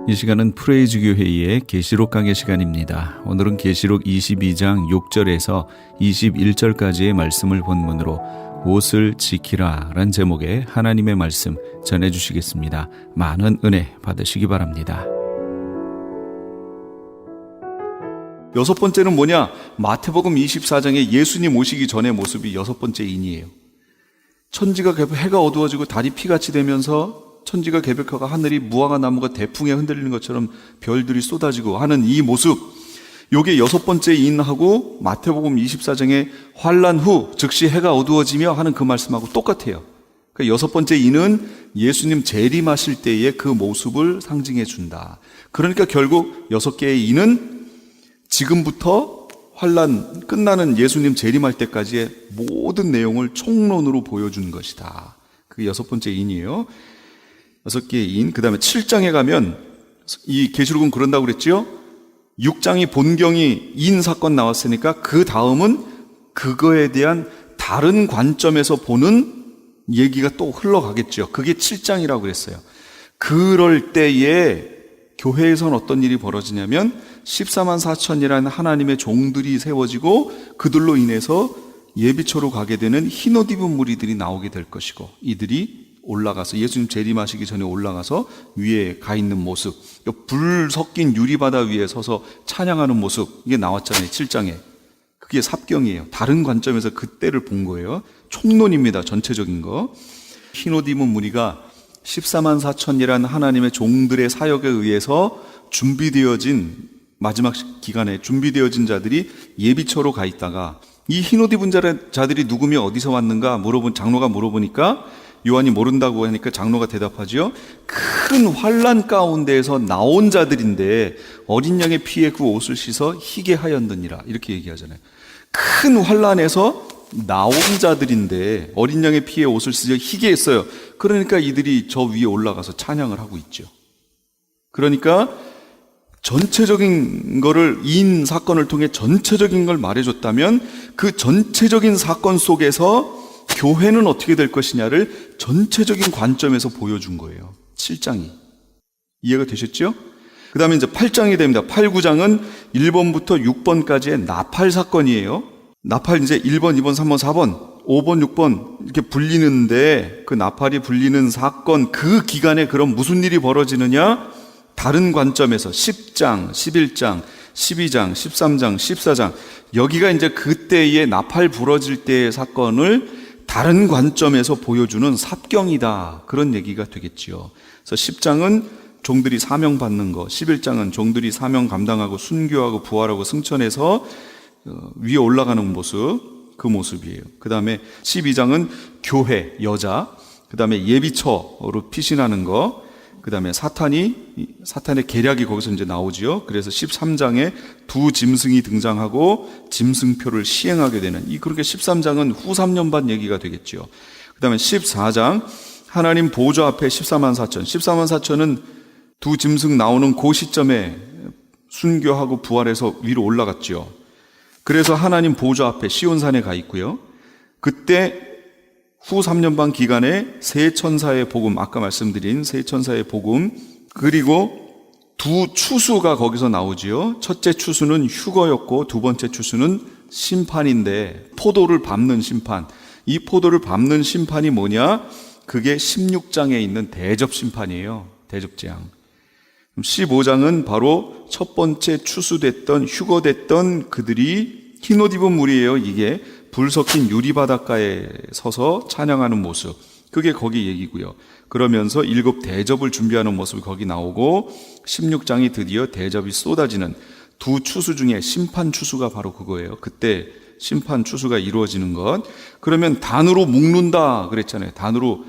이 시간은 프레이즈 교회의 계시록 강의 시간입니다. 오늘은 계시록 22장 6절에서 21절까지의 말씀을 본문으로 옷을 지키라 란 제목의 하나님의 말씀 전해주시겠습니다. 많은 은혜 받으시기 바랍니다. 여섯 번째는 뭐냐? 마태복음 24장에 예수님 오시기 전의 모습이 여섯 번째 인이에요. 천지가 해가 어두워지고 달이 피같이 되면서 천지가 개벽하고 하늘이 무화과 나무가 대풍에 흔들리는 것처럼 별들이 쏟아지고 하는 이 모습, 요게 여섯 번째 인하고 마태복음 24장의 환난 후 즉시 해가 어두워지며 하는 그 말씀하고 똑같아요. 그러니까 여섯 번째 인은 예수님 재림하실 때의 그 모습을 상징해 준다. 그러니까 결국 여섯 개의 인은 지금부터 환난 끝나는 예수님 재림할 때까지의 모든 내용을 총론으로 보여준 것이다. 그게 여섯 번째 인이에요. 여섯 개의 인. 그 다음에 7장에 가면 이 계시록은 그런다고 그랬죠. 6장이 본경이 인 사건 나왔으니까 그 다음은 그거에 대한 다른 관점에서 보는 얘기가 또 흘러가겠죠. 그게 7장이라고 그랬어요. 그럴 때에 교회에선 어떤 일이 벌어지냐면 14만 4천이라는 하나님의 종들이 세워지고 그들로 인해서 예비처로 가게 되는 흰옷 입은 무리들이 나오게 될 것이고, 이들이 올라가서 예수님 재림하시기 전에 올라가서 위에 가 있는 모습, 불 섞인 유리바다 위에 서서 찬양하는 모습, 이게 나왔잖아요. 7장에. 그게 삽경이에요. 다른 관점에서 그때를 본 거예요. 총론입니다. 전체적인 거. 흰옷 입은 무리가 14만 4천이라는 하나님의 종들의 사역에 의해서 준비되어진, 마지막 기간에 준비되어진 자들이 예비처로 가 있다가, 이 흰옷 입은 자들이 누구며 어디서 왔는가 장로가 물어보니까 요한이 모른다고 하니까 장로가 대답하지요. 큰 환난 가운데에서 나온 자들인데 어린 양의 피에 그 옷을 씻어 희게 하였느니라, 이렇게 얘기하잖아요. 큰 환난에서 나온 자들인데 어린 양의 피에 옷을 씻어 희게 했어요. 그러니까 이들이 저 위에 올라가서 찬양을 하고 있죠. 그러니까 전체적인 거를, 인 사건을 통해 전체적인 걸 말해줬다면 그 전체적인 사건 속에서 교회는 어떻게 될 것이냐를 전체적인 관점에서 보여준 거예요. 7장이. 이해가 되셨죠? 그 다음에 이제 8장이 됩니다. 8, 9장은 1번부터 6번까지의 나팔 사건이에요. 나팔 이제 1번, 2번, 3번, 4번, 5번, 6번 이렇게 불리는데, 그 나팔이 불리는 사건, 그 기간에 그럼 무슨 일이 벌어지느냐? 다른 관점에서 10장, 11장, 12장, 13장, 14장, 여기가 이제 그때의 나팔 부러질 때의 사건을 다른 관점에서 보여주는 삽경이다, 그런 얘기가 되겠지요. 그래서 10장은 종들이 사명 받는 거, 11장은 종들이 사명 감당하고 순교하고 부활하고 승천해서 위에 올라가는 모습, 그 모습이에요. 그 다음에 12장은 교회, 여자, 그 다음에 예비처로 피신하는 거, 그 다음에 사탄의 계략이 거기서 이제 나오지요. 그래서 13장에 두 짐승이 등장하고 짐승표를 시행하게 되는, 그렇게 13장은 후 3년반 얘기가 되겠죠. 그 다음에 14장, 하나님 보좌 앞에 14만 4천. 14만 4천은 두 짐승 나오는 그 시점에 순교하고 부활해서 위로 올라갔죠. 그래서 하나님 보좌 앞에 시온산에 가 있고요. 그때 후 3년반 기간에 세 천사의 복음, 아까 말씀드린 세 천사의 복음, 그리고 두 추수가 거기서 나오지요. 첫째 추수는 휴거였고 두 번째 추수는 심판인데, 포도를 밟는 심판. 이 포도를 밟는 심판이 뭐냐? 그게 16장에 있는 대접 심판이에요. 대접 재앙. 15장은 바로 첫 번째 추수됐던, 휴거됐던 그들이 흰옷 입은 무리예요. 이게 불 섞인 유리바닷가에 서서 찬양하는 모습, 그게 거기 얘기고요. 그러면서 7 대접을 준비하는 모습이 거기 나오고, 16장이 드디어 대접이 쏟아지는 두 추수 중에 심판 추수가 바로 그거예요. 그때 심판 추수가 이루어지는 것. 그러면 단으로 묶는다 그랬잖아요. 단으로,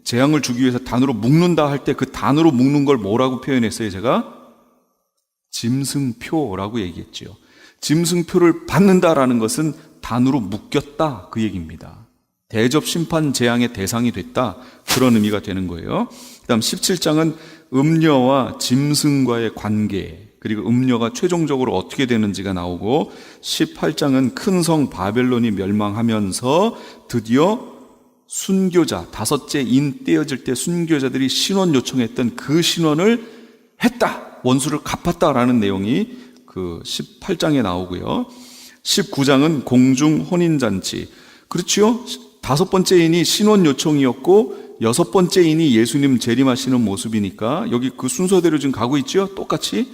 재앙을 주기 위해서 단으로 묶는다 할 때 그 단으로 묶는 걸 뭐라고 표현했어요? 제가 짐승표라고 얘기했죠. 짐승표를 받는다라는 것은 단으로 묶였다, 그 얘기입니다. 대접 심판 재앙의 대상이 됐다, 그런 의미가 되는 거예요. 그 다음 17장은 음녀와 짐승과의 관계, 그리고 음녀가 최종적으로 어떻게 되는지가 나오고, 18장은 큰 성 바벨론이 멸망하면서 드디어 순교자, 5째 인 떼어질 때 순교자들이 신원 요청했던 그 신원을 했다. 원수를 갚았다라는 내용이 그 18장에 나오고요. 19장은 공중 혼인잔치. 그렇지요? 5번째인이 신원 요청이었고 6번째인이 예수님 재림하시는 모습이니까 여기 그 순서대로 지금 가고 있죠? 똑같이.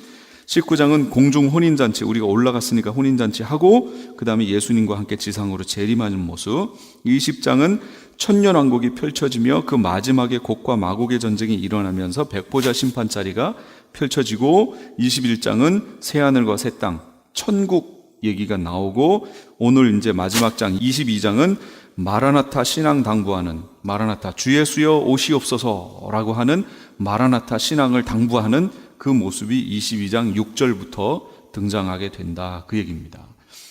19장은 공중 혼인잔치, 우리가 올라갔으니까 혼인잔치 하고 그 다음에 예수님과 함께 지상으로 재림하는 모습. 20장은 천년왕국이 펼쳐지며 그 마지막에 곡과 마곡의 전쟁이 일어나면서 백보자 심판자리가 펼쳐지고, 21장은 새하늘과 새 땅, 천국 얘기가 나오고, 오늘 이제 마지막 장 22장은 마라나타 신앙 당부하는, 마라나타 주 예수여 오시옵소서라고 하는 마라나타 신앙을 당부하는 그 모습이 22장 6절부터 등장하게 된다, 그 얘기입니다.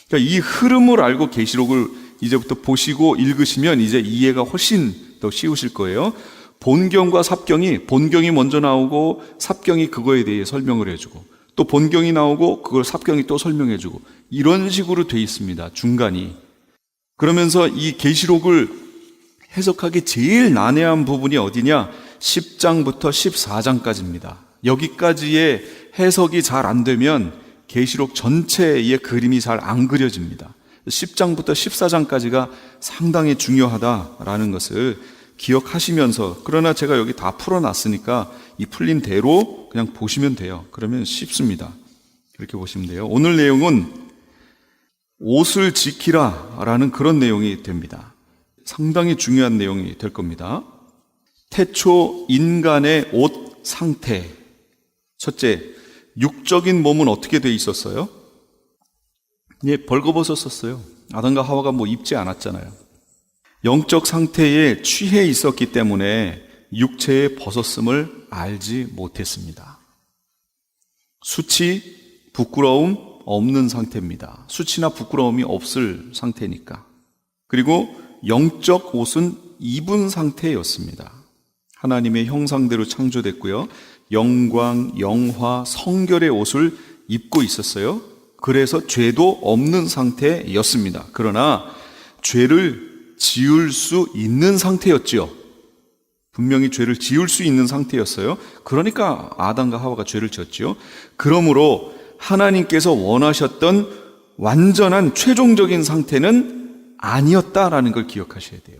그러니까 이 흐름을 알고 계시록을 이제부터 보시고 읽으시면 이제 이해가 훨씬 더 쉬우실 거예요. 본경과 삽경이, 본경이 먼저 나오고 삽경이 그거에 대해 설명을 해주고, 또 본경이 나오고 그걸 삽경이 또 설명해주고, 이런 식으로 돼 있습니다, 중간이. 그러면서 이 계시록을 해석하기 제일 난해한 부분이 어디냐? 10장부터 14장까지입니다. 여기까지의 해석이 잘 안 되면 계시록 전체의 그림이 잘 안 그려집니다. 10장부터 14장까지가 상당히 중요하다라는 것을 기억하시면서, 그러나 제가 여기 다 풀어놨으니까 이 풀린 대로 그냥 보시면 돼요. 그러면 쉽습니다. 이렇게 보시면 돼요. 오늘 내용은 옷을 지키라 라는 그런 내용이 됩니다. 상당히 중요한 내용이 될 겁니다. 태초 인간의 옷 상태. 첫째, 육적인 몸은 어떻게 돼 있었어요? 예, 벌거벗었었어요. 아담과 하와가 뭐 입지 않았잖아요. 영적 상태에 취해 있었기 때문에 육체의 벗었음을 알지 못했습니다. 수치, 부끄러움 없는 상태입니다. 수치나 부끄러움이 없을 상태니까. 그리고 영적 옷은 입은 상태였습니다. 하나님의 형상대로 창조됐고요. 영광, 영화, 성결의 옷을 입고 있었어요. 그래서 죄도 없는 상태였습니다. 그러나 죄를 지을 수 있는 상태였죠. 분명히 죄를 지을 수 있는 상태였어요. 그러니까 아담과 하와가 죄를 지었죠. 그러므로 하나님께서 원하셨던 완전한 최종적인 상태는 아니었다라는 걸 기억하셔야 돼요.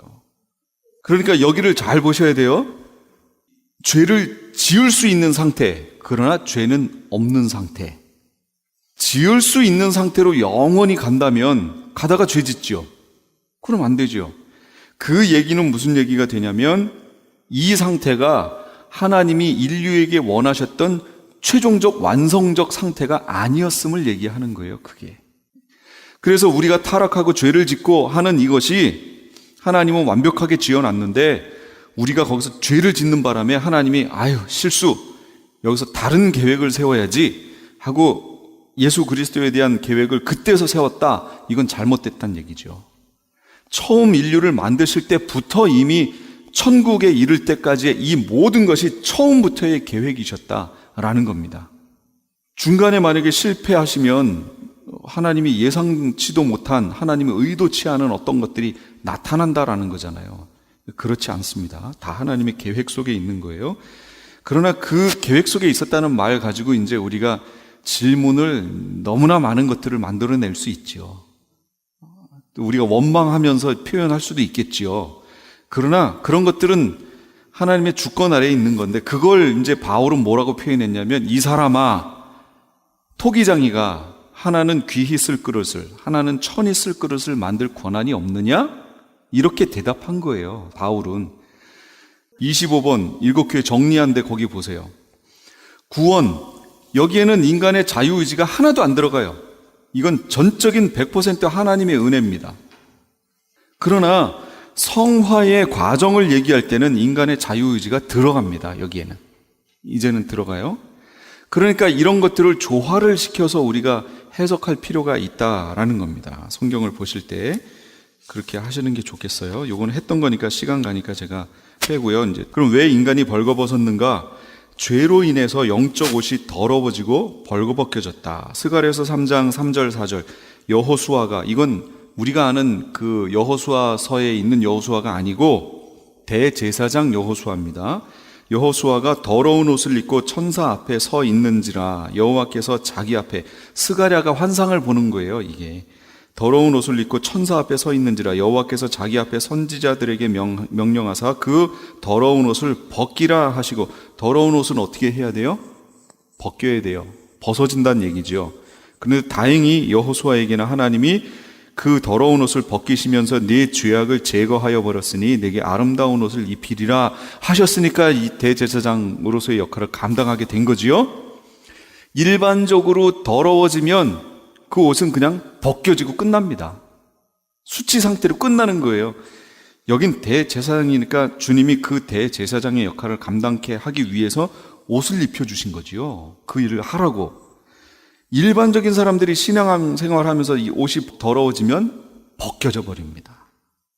그러니까 여기를 잘 보셔야 돼요. 죄를 지을 수 있는 상태, 그러나 죄는 없는 상태. 지을 수 있는 상태로 영원히 간다면 가다가 죄 짓죠. 그럼 안 되죠. 그 얘기는 무슨 얘기가 되냐면 이 상태가 하나님이 인류에게 원하셨던 최종적 완성적 상태가 아니었음을 얘기하는 거예요, 그게. 그래서 우리가 타락하고 죄를 짓고 하는 이것이, 하나님은 완벽하게 지어놨는데 우리가 거기서 죄를 짓는 바람에 하나님이 실수, 여기서 다른 계획을 세워야지 하고 예수 그리스도에 대한 계획을 그때서 세웠다. 이건 잘못됐다는 얘기죠. 처음 인류를 만드실 때부터 이미 천국에 이를 때까지의 이 모든 것이 처음부터의 계획이셨다라는 겁니다. 중간에 만약에 실패하시면 하나님이 예상치도 못한, 하나님이 의도치 않은 어떤 것들이 나타난다라는 거잖아요. 그렇지 않습니다. 다 하나님의 계획 속에 있는 거예요. 그러나 그 계획 속에 있었다는 말 가지고 이제 우리가 질문을, 너무나 많은 것들을 만들어낼 수 있죠. 우리가 원망하면서 표현할 수도 있겠지요. 그러나 그런 것들은 하나님의 주권 아래에 있는 건데, 그걸 이제 바울은 뭐라고 표현했냐면, 이 사람아, 토기장이가 하나는 귀히 쓸 그릇을, 하나는 천히 쓸 그릇을 만들 권한이 없느냐? 이렇게 대답한 거예요, 바울은. 25번 일곱교회 정리한데 거기 보세요. 구원, 여기에는 인간의 자유의지가 하나도 안 들어가요. 이건 전적인 100% 하나님의 은혜입니다. 그러나 성화의 과정을 얘기할 때는 인간의 자유의지가 들어갑니다. 여기에는 이제는 들어가요. 그러니까 이런 것들을 조화를 시켜서 우리가 해석할 필요가 있다라는 겁니다. 성경을 보실 때 그렇게 하시는 게 좋겠어요. 이건 했던 거니까 시간 가니까 제가 빼고요. 이제 그럼 왜 인간이 벌거벗었는가? 죄로 인해서 영적 옷이 더러워지고 벌거벗겨졌다. 스가랴서 3장 3절 4절. 여호수아가, 이건 우리가 아는 그 여호수아서에 있는 여호수아가 아니고 대제사장 여호수아입니다. 여호수아가 더러운 옷을 입고 천사 앞에 서 있는지라 여호와께서 자기 앞에, 스가랴가 환상을 보는 거예요. 이게 더러운 옷을 입고 천사 앞에 서 있는지라 여호와께서 자기 앞에 선지자들에게 명령하사 그 더러운 옷을 벗기라 하시고, 더러운 옷은 어떻게 해야 돼요? 벗겨야 돼요. 벗어진다는 얘기죠. 그런데 다행히 여호수아에게는 하나님이 그 더러운 옷을 벗기시면서 네 죄악을 제거하여 버렸으니 내게 아름다운 옷을 입히리라 하셨으니까 이 대제사장으로서의 역할을 감당하게 된 거지요. 일반적으로 더러워지면 그 옷은 그냥 벗겨지고 끝납니다. 수치 상태로 끝나는 거예요. 여긴 대제사장이니까 주님이 그 대제사장의 역할을 감당케 하기 위해서 옷을 입혀주신 거지요. 그 일을 하라고. 일반적인 사람들이 신앙생활을 하면서 이 옷이 더러워지면 벗겨져 버립니다.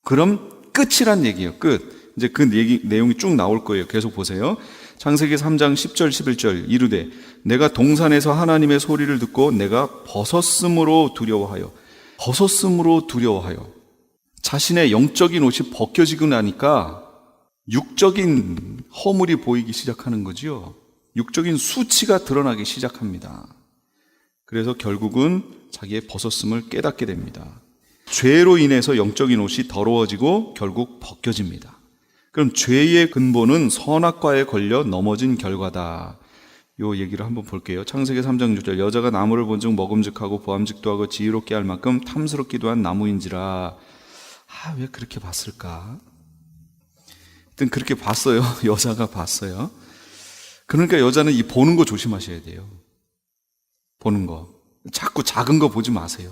그럼 끝이란 얘기예요. 끝. 이제 그 내용이 쭉 나올 거예요. 계속 보세요. 창세기 3장 10절 11절 이르되 내가 동산에서 하나님의 소리를 듣고 내가 벗었으므로 두려워하여. 벗었으므로 두려워하여. 자신의 영적인 옷이 벗겨지고 나니까 육적인 허물이 보이기 시작하는 거지요. 육적인 수치가 드러나기 시작합니다. 그래서 결국은 자기의 벗었음을 깨닫게 됩니다. 죄로 인해서 영적인 옷이 더러워지고 결국 벗겨집니다. 그럼 죄의 근본은 선악과에 걸려 넘어진 결과다. 요 얘기를 한번 볼게요. 창세기 3장 6절 여자가 나무를 본즉 먹음직하고 보암직도 하고 지혜롭게 할 만큼 탐스럽기도 한 나무인지라. 왜 그렇게 봤을까? 하여튼 그렇게 봤어요. 여자가 봤어요. 그러니까 여자는 이 보는 거 조심하셔야 돼요. 보는 거. 자꾸 작은 거 보지 마세요.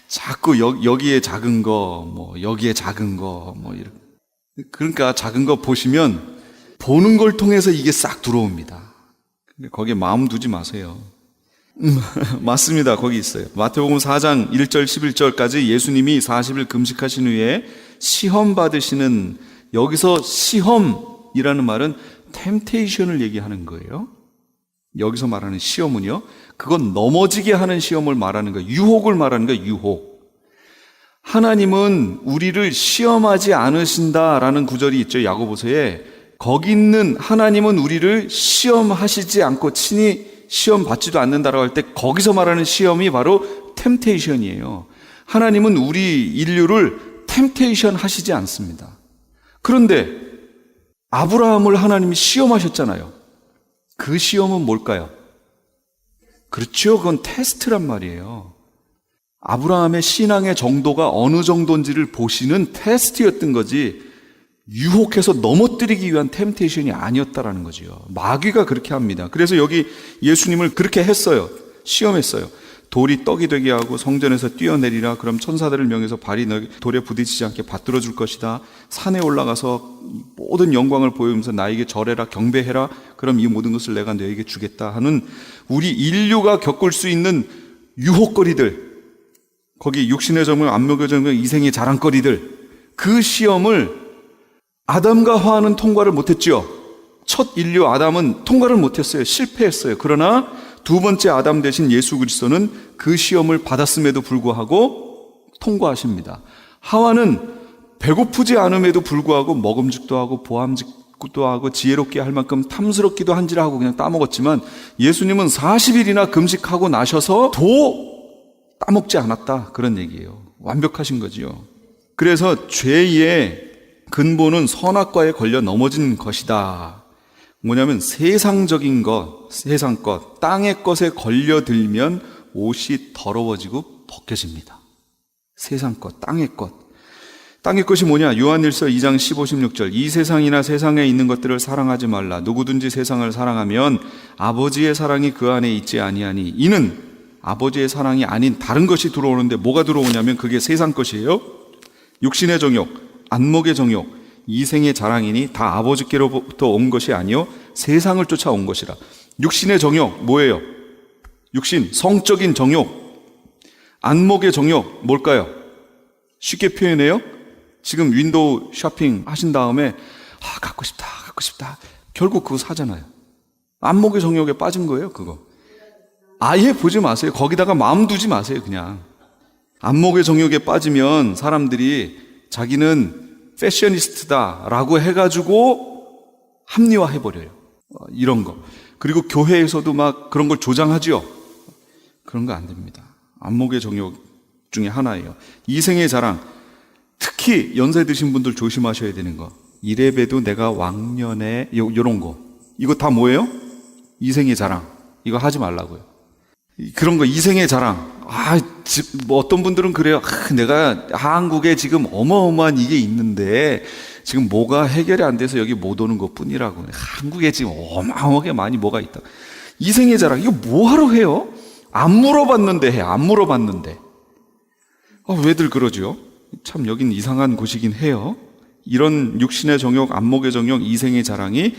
자꾸 여기에 작은 거, 여기에 작은 거, 이렇게. 그러니까 작은 거 보시면 보는 걸 통해서 이게 싹 들어옵니다. 근데 거기에 마음 두지 마세요. 맞습니다. 거기 있어요. 마태복음 4장 1절 11절까지 예수님이 40일 금식하신 후에 시험 받으시는, 여기서 시험이라는 말은 템테이션을 얘기하는 거예요. 여기서 말하는 시험은요, 그건 넘어지게 하는 시험을 말하는 거예요. 유혹을 말하는 거예요. 유혹. 하나님은 우리를 시험하지 않으신다라는 구절이 있죠. 야고보서에. 거기 있는 하나님은 우리를 시험하시지 않고 친히 시험 받지도 않는다라고 할 때 거기서 말하는 시험이 바로 템테이션이에요. 하나님은 우리 인류를 템테이션 하시지 않습니다. 그런데 아브라함을 하나님이 시험하셨잖아요. 그 시험은 뭘까요? 그렇죠. 그건 테스트란 말이에요. 아브라함의 신앙의 정도가 어느 정도인지를 보시는 테스트였던 거지, 유혹해서 넘어뜨리기 위한 템테이션이 아니었다라는 거죠. 마귀가 그렇게 합니다. 그래서 여기 예수님을 그렇게 했어요. 시험했어요. 돌이 떡이 되게 하고 성전에서 뛰어내리라. 그럼 천사들을 명해서 발이 돌에 부딪히지 않게 받들어 줄 것이다. 산에 올라가서 모든 영광을 보이면서 나에게 절해라, 경배해라. 그럼 이 모든 것을 내가 너에게 주겠다 하는, 우리 인류가 겪을 수 있는 유혹거리들, 거기 육신의 정욕, 안목의 정욕, 이생의 자랑거리들, 그 시험을 아담과 하와는 통과를 못했죠. 첫 인류 아담은 통과를 못했어요. 실패했어요. 그러나 두 번째 아담 대신 예수 그리스도는 그 시험을 받았음에도 불구하고 통과하십니다. 하와는 배고프지 않음에도 불구하고 먹음직도 하고 보암직도 하고 지혜롭게 할 만큼 탐스럽기도 한지라 하고 그냥 따먹었지만, 예수님은 40일이나 금식하고 나셔서도 따먹지 않았다. 그런 얘기예요. 완벽하신 거지요. 그래서 죄의 근본은 선악과에 걸려 넘어진 것이다. 뭐냐면 세상적인 것, 세상 것, 땅의 것에 걸려들면 옷이 더러워지고 벗겨집니다. 세상 것, 땅의 것. 땅의 것이 뭐냐? 요한일서 2장 15, 16절. 이 세상이나 세상에 있는 것들을 사랑하지 말라. 누구든지 세상을 사랑하면 아버지의 사랑이 그 안에 있지 아니하니. 이는 아버지의 사랑이 아닌 다른 것이 들어오는데, 뭐가 들어오냐면 그게 세상 것이에요. 육신의 정욕, 안목의 정욕, 이생의 자랑이니 다 아버지께로부터 온 것이 아니요 세상을 쫓아온 것이라. 육신의 정욕 뭐예요? 육신, 성적인 정욕. 안목의 정욕 뭘까요? 쉽게 표현해요. 지금 윈도우 쇼핑 하신 다음에 갖고 싶다. 결국 그거 사잖아요. 안목의 정욕에 빠진 거예요. 그거 아예 보지 마세요. 거기다가 마음 두지 마세요. 그냥 안목의 정욕에 빠지면 사람들이 자기는 패셔니스트다라고 해가지고 합리화해버려요. 이런 거. 그리고 교회에서도 막 그런 걸 조장하지요. 그런 거 안 됩니다. 안목의 정욕 중에 하나예요. 이생의 자랑. 특히 연세 드신 분들 조심하셔야 되는 거. 이래봬도 내가 왕년에 요런 거. 이거 다 뭐예요? 이생의 자랑. 이거 하지 말라고요. 그런 거 이생의 자랑. 뭐 어떤 분들은 그래요. 내가 한국에 지금 어마어마한 이게 있는데 지금 뭐가 해결이 안 돼서 여기 못 오는 것 뿐이라고. 한국에 지금 어마어마하게 많이 뭐가 있다. 이생의 자랑. 이거 뭐하러 해요? 안 물어봤는데 해. 안 물어봤는데. 왜들 그러죠? 참 여긴 이상한 곳이긴 해요. 이런 육신의 정욕, 안목의 정욕, 이생의 자랑이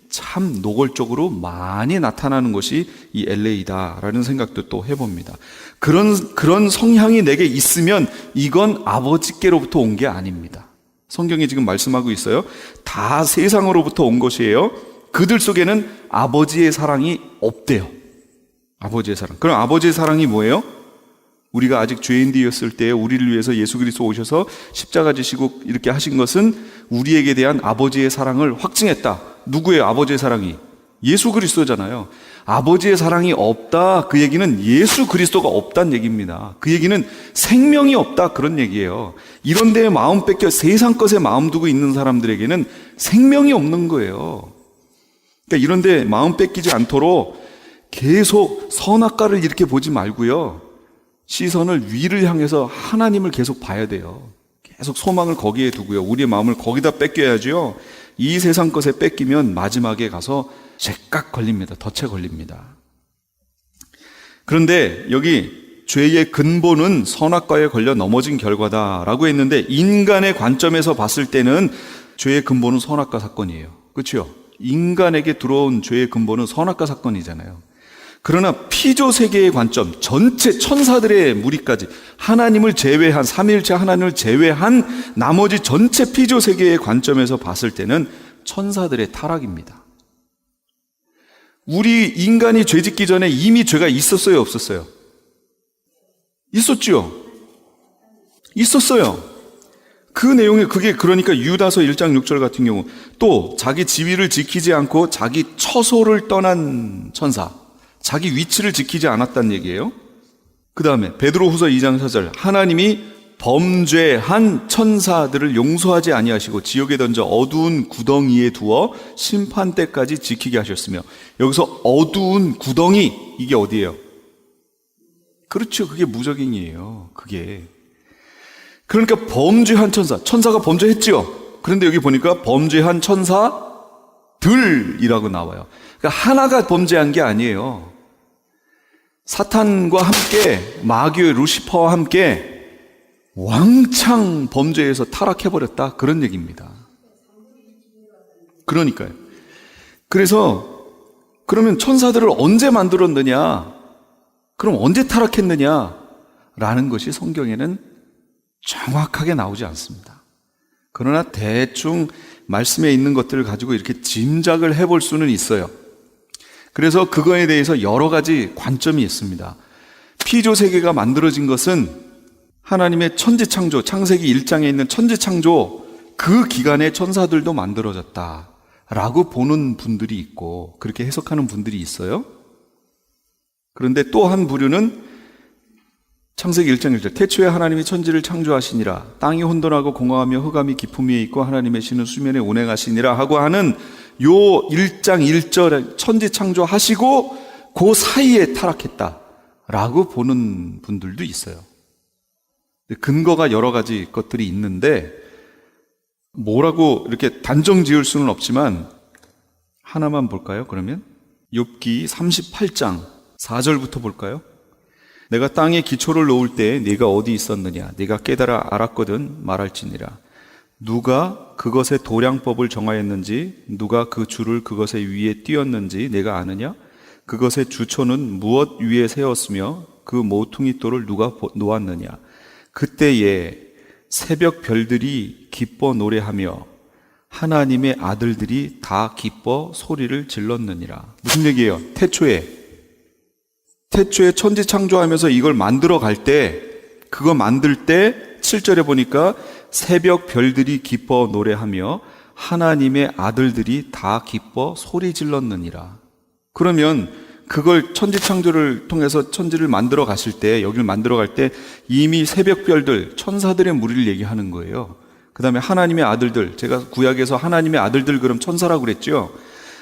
참 노골적으로 많이 나타나는 것이 이 LA다라는 생각도 또 해봅니다. 그런 성향이 내게 있으면 이건 아버지께로부터 온 게 아닙니다. 성경이 지금 말씀하고 있어요. 다 세상으로부터 온 것이에요. 그들 속에는 아버지의 사랑이 없대요. 아버지의 사랑. 그럼 아버지의 사랑이 뭐예요? 우리가 아직 죄인되었을 때 우리를 위해서 예수 그리스도 오셔서 십자가 지시고 이렇게 하신 것은 우리에게 대한 아버지의 사랑을 확증했다. 누구예요? 아버지의 사랑이? 예수 그리스도잖아요. 아버지의 사랑이 없다. 그 얘기는 예수 그리스도가 없다는 얘기입니다. 그 얘기는 생명이 없다. 그런 얘기예요. 이런 데에 마음 뺏겨 세상 것에 마음 두고 있는 사람들에게는 생명이 없는 거예요. 그러니까 이런 데 마음 뺏기지 않도록 계속 선악과를 이렇게 보지 말고요. 시선을 위를 향해서 하나님을 계속 봐야 돼요. 계속 소망을 거기에 두고요. 우리의 마음을 거기다 뺏겨야죠. 이 세상 것에 뺏기면 마지막에 가서 제깍 걸립니다. 덫에 걸립니다. 그런데 여기 죄의 근본은 선악과에 걸려 넘어진 결과다라고 했는데 인간의 관점에서 봤을 때는 죄의 근본은 선악과 사건이에요. 그렇죠? 인간에게 들어온 죄의 근본은 선악과 사건이잖아요. 그러나 피조세계의 관점, 전체 천사들의 무리까지 하나님을 제외한, 삼위일체 하나님을 제외한 나머지 전체 피조세계의 관점에서 봤을 때는 천사들의 타락입니다. 우리 인간이 죄짓기 전에 이미 죄가 있었어요, 없었어요? 있었죠? 있었어요. 그 내용이 그게 그러니까 유다서 1장 6절 같은 경우 또 자기 지위를 지키지 않고 자기 처소를 떠난 천사, 자기 위치를 지키지 않았다는 얘기예요. 그 다음에 베드로후서 2장 4절 하나님이 범죄한 천사들을 용서하지 아니하시고 지옥에 던져 어두운 구덩이에 두어 심판 때까지 지키게 하셨으며 여기서 어두운 구덩이 이게 어디예요? 그렇죠. 그게 무적행이에요. 그게 그러니까 범죄한 천사가 범죄했죠. 그런데 여기 보니까 범죄한 천사들이라고 나와요. 그러니까 하나가 범죄한 게 아니에요. 사탄과 함께 마귀의 루시퍼와 함께 왕창 범죄에서 타락해버렸다 그런 얘기입니다. 그러니까요. 그래서 그러면 천사들을 언제 만들었느냐, 그럼 언제 타락했느냐 라는 것이 성경에는 정확하게 나오지 않습니다. 그러나 대충 말씀에 있는 것들을 가지고 이렇게 짐작을 해볼 수는 있어요. 그래서 그거에 대해서 여러 가지 관점이 있습니다. 피조세계가 만들어진 것은 하나님의 천지창조, 창세기 1장에 있는 천지창조 그 기간에 천사들도 만들어졌다라고 보는 분들이 있고 그렇게 해석하는 분들이 있어요. 그런데 또 한 부류는 창세기 1장 1절 태초에 하나님이 천지를 창조하시니라 땅이 혼돈하고 공허하며 흑암이 깊음 위에 있고 하나님의 신은 수면에 운행하시니라 하고 하는 요 1장 1절에 천지 창조하시고 그 사이에 타락했다라고 보는 분들도 있어요. 근거가 여러 가지 것들이 있는데 뭐라고 이렇게 단정 지을 수는 없지만 하나만 볼까요? 그러면 욥기 38장 4절부터 볼까요? 내가 땅에 기초를 놓을 때 네가 어디 있었느냐? 네가 깨달아 알았거든 말할지니라. 누가 그것의 도량법을 정하였는지 누가 그 줄을 그것의 위에 띄었는지 내가 아느냐? 그것의 주초는 무엇 위에 세웠으며 그 모퉁이 돌을 누가 놓았느냐? 그때에 새벽 별들이 기뻐 노래하며 하나님의 아들들이 다 기뻐 소리를 질렀느니라. 무슨 얘기예요? 태초에 천지 창조하면서 이걸 만들어 갈 때, 그거 만들 때 7절에 보니까 새벽 별들이 기뻐 노래하며 하나님의 아들들이 다 기뻐 소리 질렀느니라. 그러면 그걸 천지창조를 통해서 천지를 만들어 가실 때, 여기를 만들어 갈 때 이미 새벽별들, 천사들의 무리를 얘기하는 거예요. 그 다음에 하나님의 아들들, 제가 구약에서 하나님의 아들들 그럼 천사라고 그랬죠.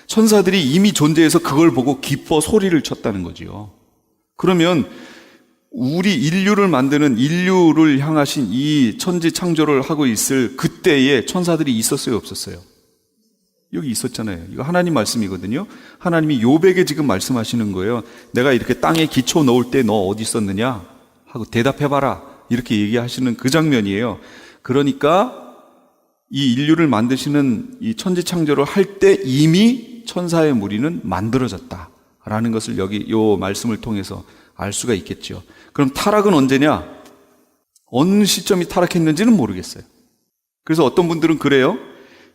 천사들이 이미 존재해서 그걸 보고 기뻐 소리를 쳤다는 거지요. 그러면 우리 인류를 만드는, 인류를 향하신 이 천지 창조를 하고 있을 그때에 천사들이 있었어요, 없었어요? 여기 있었잖아요. 이거 하나님 말씀이거든요. 하나님이 욥에게 지금 말씀하시는 거예요. 내가 이렇게 땅에 기초 넣을 때 너 어디 있었느냐 하고 대답해봐라, 이렇게 얘기하시는 그 장면이에요. 그러니까 이 인류를 만드시는 이 천지 창조를 할 때 이미 천사의 무리는 만들어졌다라는 것을 여기 요 말씀을 통해서 알 수가 있겠죠. 그럼 타락은 언제냐? 어느 시점이 타락했는지는 모르겠어요. 그래서 어떤 분들은 그래요.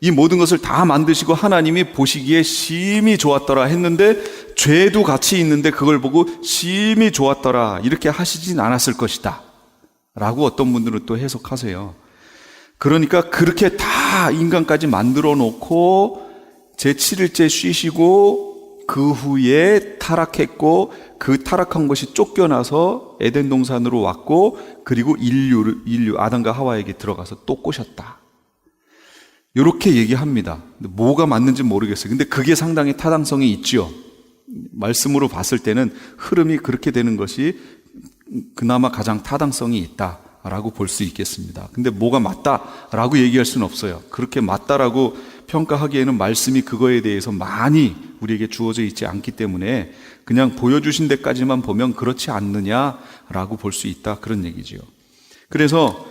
이 모든 것을 다 만드시고 하나님이 보시기에 심히 좋았더라 했는데, 죄도 같이 있는데 그걸 보고 심히 좋았더라 이렇게 하시진 않았을 것이다 라고 어떤 분들은 또 해석하세요. 그러니까 그렇게 다 인간까지 만들어 놓고 제7일째 쉬시고 그 후에 타락했고, 그 타락한 것이 쫓겨나서 에덴 동산으로 왔고, 그리고 인류 아담과 하와에게 들어가서 또 꼬셨다, 이렇게 얘기합니다. 근데 뭐가 맞는지 모르겠어요. 근데 그게 상당히 타당성이 있죠. 말씀으로 봤을 때는 흐름이 그렇게 되는 것이 그나마 가장 타당성이 있다라고 볼 수 있겠습니다. 근데 뭐가 맞다라고 얘기할 수는 없어요. 그렇게 맞다라고 평가하기에는 말씀이 그거에 대해서 많이 우리에게 주어져 있지 않기 때문에 그냥 보여주신 데까지만 보면 그렇지 않느냐라고 볼 수 있다, 그런 얘기지요. 그래서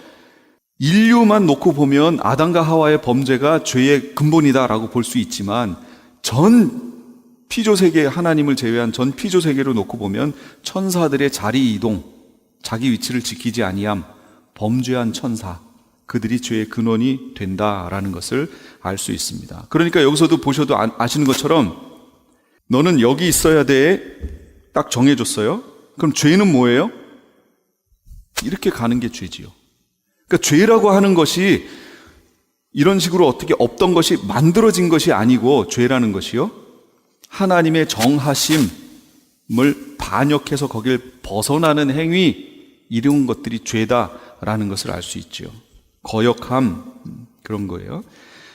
인류만 놓고 보면 아담과 하와의 범죄가 죄의 근본이다라고 볼 수 있지만, 전 피조세계, 하나님을 제외한 전 피조세계로 놓고 보면 천사들의 자리 이동, 자기 위치를 지키지 아니함, 범죄한 천사, 그들이 죄의 근원이 된다라는 것을 알 수 있습니다. 그러니까 여기서도 보셔도 아시는 것처럼 너는 여기 있어야 돼 딱 정해줬어요. 그럼 죄는 뭐예요? 이렇게 가는 게 죄지요. 그러니까 죄라고 하는 것이 이런 식으로 어떻게 없던 것이 만들어진 것이 아니고, 죄라는 것이요, 하나님의 정하심을 반역해서 거길 벗어나는 행위, 이런 것들이 죄다라는 것을 알 수 있죠. 거역함, 그런 거예요.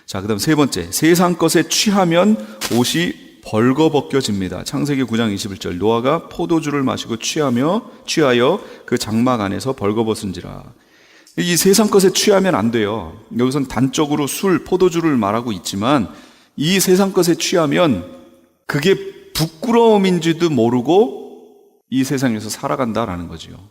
자, 그 다음 세 번째, 세상 것에 취하면 옷이 벌거벗겨집니다. 창세기 9장 21절, 노아가 포도주를 마시고 취하여 그 장막 안에서 벌거벗은지라. 이 세상 것에 취하면 안 돼요. 여기서는 단적으로 술, 포도주를 말하고 있지만, 이 세상 것에 취하면 그게 부끄러움인지도 모르고 이 세상에서 살아간다라는 거죠.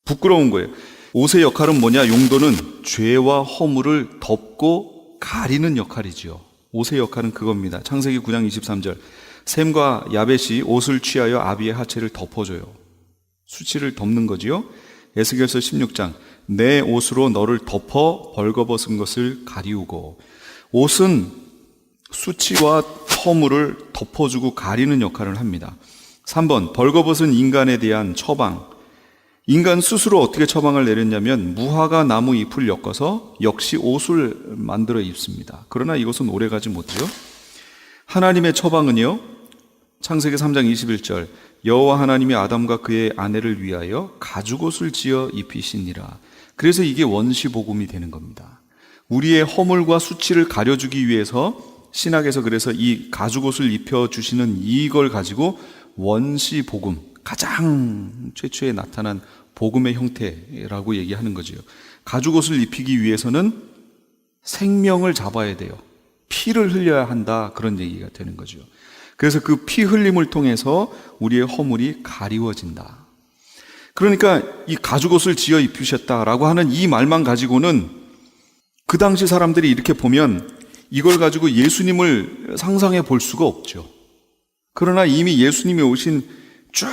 부끄러운 거예요. 옷의 역할은 뭐냐? 용도는 죄와 허물을 덮고 가리는 역할이지요. 옷의 역할은 그겁니다. 창세기 9장 23절, 셈과 야벳이 옷을 취하여 아비의 하체를 덮어줘요. 수치를 덮는 거지요. 에스겔서 16장, 내 옷으로 너를 덮어 벌거벗은 것을 가리우고. 옷은 수치와 허물을 덮어주고 가리는 역할을 합니다. 3번, 벌거벗은 인간에 대한 처방. 인간 스스로 어떻게 처방을 내렸냐면, 무화과 나무 잎을 엮어서 역시 옷을 만들어 입습니다. 그러나 이것은 오래가지 못해요. 하나님의 처방은요, 창세기 3장 21절, 여호와 하나님이 아담과 그의 아내를 위하여 가죽옷을 지어 입히시니라. 그래서 이게 원시복음이 되는 겁니다. 우리의 허물과 수치를 가려주기 위해서 신학에서 그래서 이 가죽옷을 입혀주시는 이걸 가지고 원시복음, 가장 최초에 나타난 복음의 형태라고 얘기하는 거죠. 가죽옷을 입히기 위해서는 생명을 잡아야 돼요. 피를 흘려야 한다, 그런 얘기가 되는 거죠. 그래서 그 피 흘림을 통해서 우리의 허물이 가리워진다. 그러니까 이 가죽옷을 지어 입히셨다라고 하는 이 말만 가지고는 그 당시 사람들이 이렇게 보면 이걸 가지고 예수님을 상상해 볼 수가 없죠. 그러나 이미 예수님이 오신 쭉